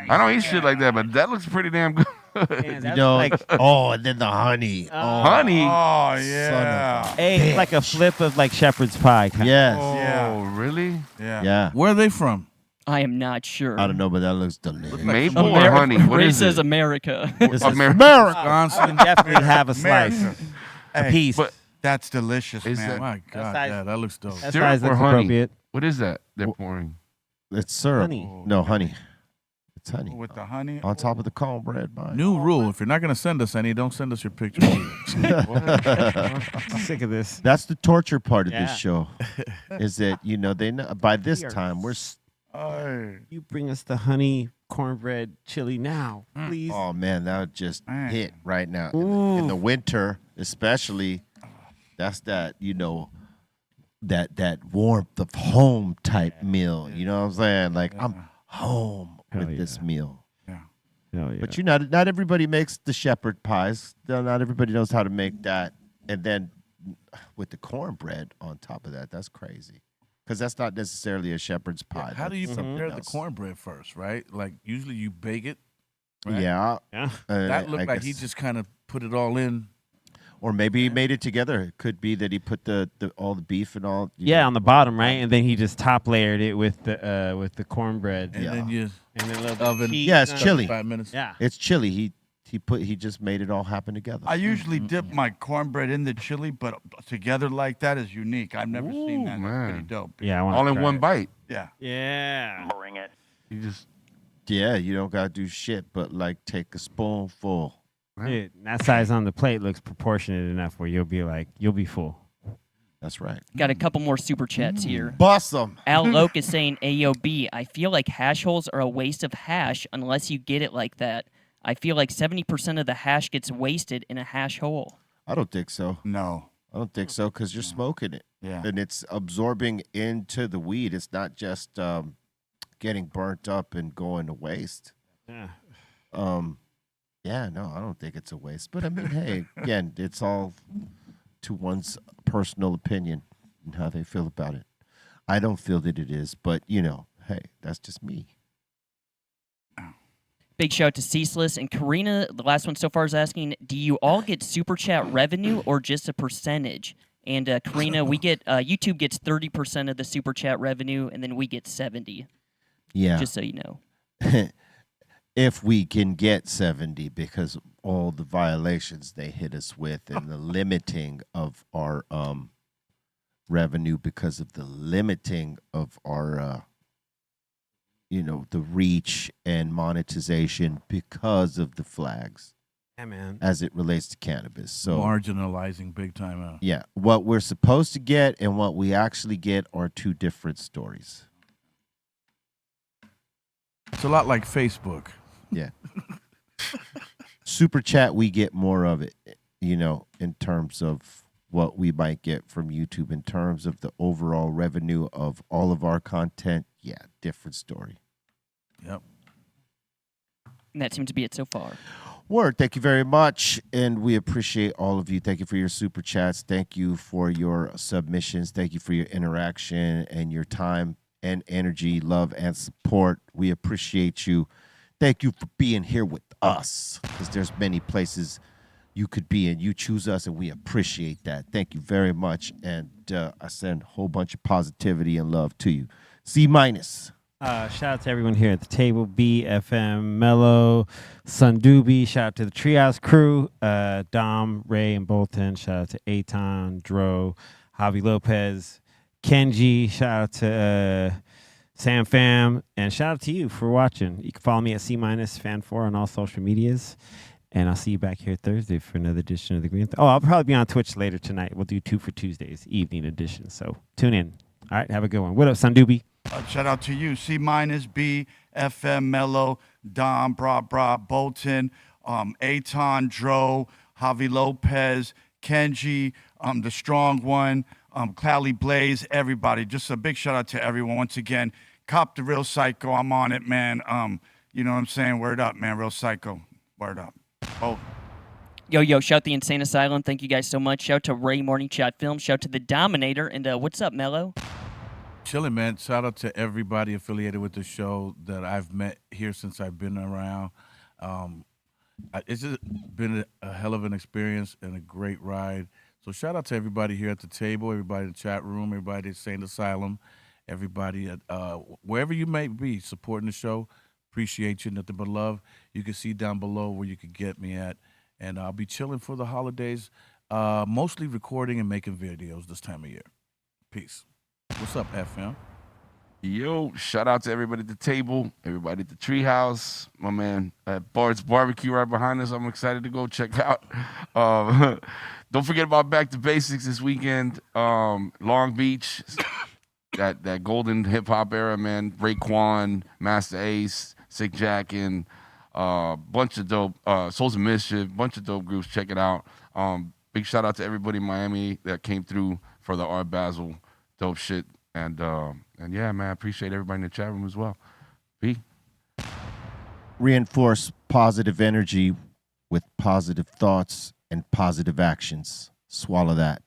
I don't eat shit like that, but that looks pretty damn good. Man, that's like, and then the honey. Honey? Oh, yeah. hey, it's like a flip of like shepherd's pie. Yes. Oh, Yeah. really? Yeah. Yeah. Where are they from? I am not sure. I don't know, but that looks delicious. Maple or honey? What Ray is says it? America. This is America. Wisconsin. Definitely have a slice, America. a Hey, piece. But That's delicious, Is man. that- My God, size- yeah, that looks dope. That syrup size or looks honey? appropriate. What is that they're pouring? It's syrup. Honey. No, honey. It's honey. With the honey. On top of the cornbread, man. New rule: if you're not gonna send us any, don't send us your pictures. Sick of this. That's the torture part of Yeah. this show. Is that, they know by this time we're You bring us the honey cornbread chili now, please. oh man, that would just Man. hit right now. In the winter, especially, that's that, that warmth of home type meal. You know what I'm saying? Like I'm home Hell with this meal. Hell yeah. But not everybody makes the shepherd pies. Not everybody knows how to make that. And then with the cornbread on top of that, that's crazy. Because that's not necessarily a shepherd's pie. How do you That's something prepare the else. cornbread first, right? Like usually you bake it. Right? Yeah. Yeah. That looked I like he guess. just kind of put it all in. Or maybe he made it together. It could be that he put the all the beef and all. Yeah, on the bottom, right? And then he just top layered it with the cornbread. And Yeah. then you And then a little oven. cheese. Yeah, it's chili. 5 minutes. Yeah. It's chili. He just made it all happen together. I usually dip my cornbread in the chili, but together like that is unique. I've never seen that. That's man. pretty dope. Yeah, I want All in one bite. Yeah. Yeah. You just Yeah, you don't gotta do shit, but like take a spoonful. Dude, that size on the plate looks proportionate enough where you'll be full. That's right. Got a couple more super chats here. Bust them. Al Loke is saying, AOB, I feel like hash holes are a waste of hash unless you get it like that. I feel like 70% of the hash gets wasted in a hash hole. I don't think so. No. I don't think so because you're smoking it. Yeah. And it's absorbing into the weed. It's not just getting burnt up and going to waste. Yeah. Yeah, no, I don't think it's a waste. But I mean, hey, again, it's all to one's personal opinion and how they feel about it. I don't feel that it is, but hey, that's just me. Big shout out to Ceaseless and Karina. The last one so far is asking, do you all get super chat revenue or just a percentage? And Karina, we get YouTube gets 30% of the super chat revenue, and then we get 70. Yeah. Just so you know. If we can get 70, because all the violations they hit us with and the limiting of our revenue because of the limiting of our the reach and monetization because of the flags. Yeah, man. As it relates to cannabis. So marginalizing big time out. Yeah. What we're supposed to get and what we actually get are two different stories. It's a lot like Facebook. Yeah. Super chat, we get more of it, in terms of what we might get from YouTube. In terms of the overall revenue of all of our content, yeah, different story. Yep. And that seems to be it so far. Word, thank you very much, and we appreciate all of you. Thank you for your super chats. Thank you for your submissions. Thank you for your interaction and your time and energy, love, and support. We appreciate you. Thank you for being here with us, because there's many places you could be in. You choose us, and we appreciate that. Thank you very much, and I send a whole bunch of positivity and love to you. C-. Shout out to everyone here at the table. BFM, Mellow, Sundubi. Shout out to the Treehouse crew. Dom, Ray, and Bolton. Shout out to Aton, Dro, Javi Lopez, Kenji. Shout out to Sam Fam. And shout out to you for watching. You can follow me at C- Fan4 on all social medias. And I'll see you back here Thursday for another edition of the Green. I'll probably be on Twitch later tonight. We'll do 2 for Tuesdays, evening edition. So tune in. All right, have a good one. What up, Sundubi? Shout out to you, C-, B, FM, Mellow, Dom, Bra, Bolton, Aton, Dro, Javi Lopez, Kenji, the Strong One, Cloudy Blaze, everybody. Just a big shout out to everyone. Once again, cop the Real Psycho. I'm on it, man. You know what I'm saying? Word up, man. Real Psycho. Word up. Oh. Yo, shout the Insane Asylum. Thank you guys so much. Shout to Ray Morning Chat Film. Shout to the Dominator. And what's up, Mellow? Chilling, man. Shout out to everybody affiliated with the show that I've met here since I've been around. It's just been a hell of an experience and a great ride. So shout out to everybody here at the table, everybody in the chat room, everybody at Insane Asylum, everybody at wherever you may be supporting the show. Appreciate you. Nothing but love. You can see down below where you could get me at. And I'll be chilling for the holidays, mostly recording and making videos this time of year. Peace. What's up, FM? Yo, shout out to everybody at the table, everybody at the treehouse, my man at Bard's Barbecue right behind us. I'm excited to go check out. Don't forget about Back to Basics this weekend. Long Beach, that golden hip hop era, man. Raekwon, Master Ace, Sick Jackin', bunch of dope, Souls of Mischief, bunch of dope groups. Check it out. Big shout out to everybody in Miami that came through for the Art Basel. Dope shit. And yeah, man, I appreciate everybody in the chat room as well. B. Reinforce positive energy with positive thoughts and positive actions. Swallow that.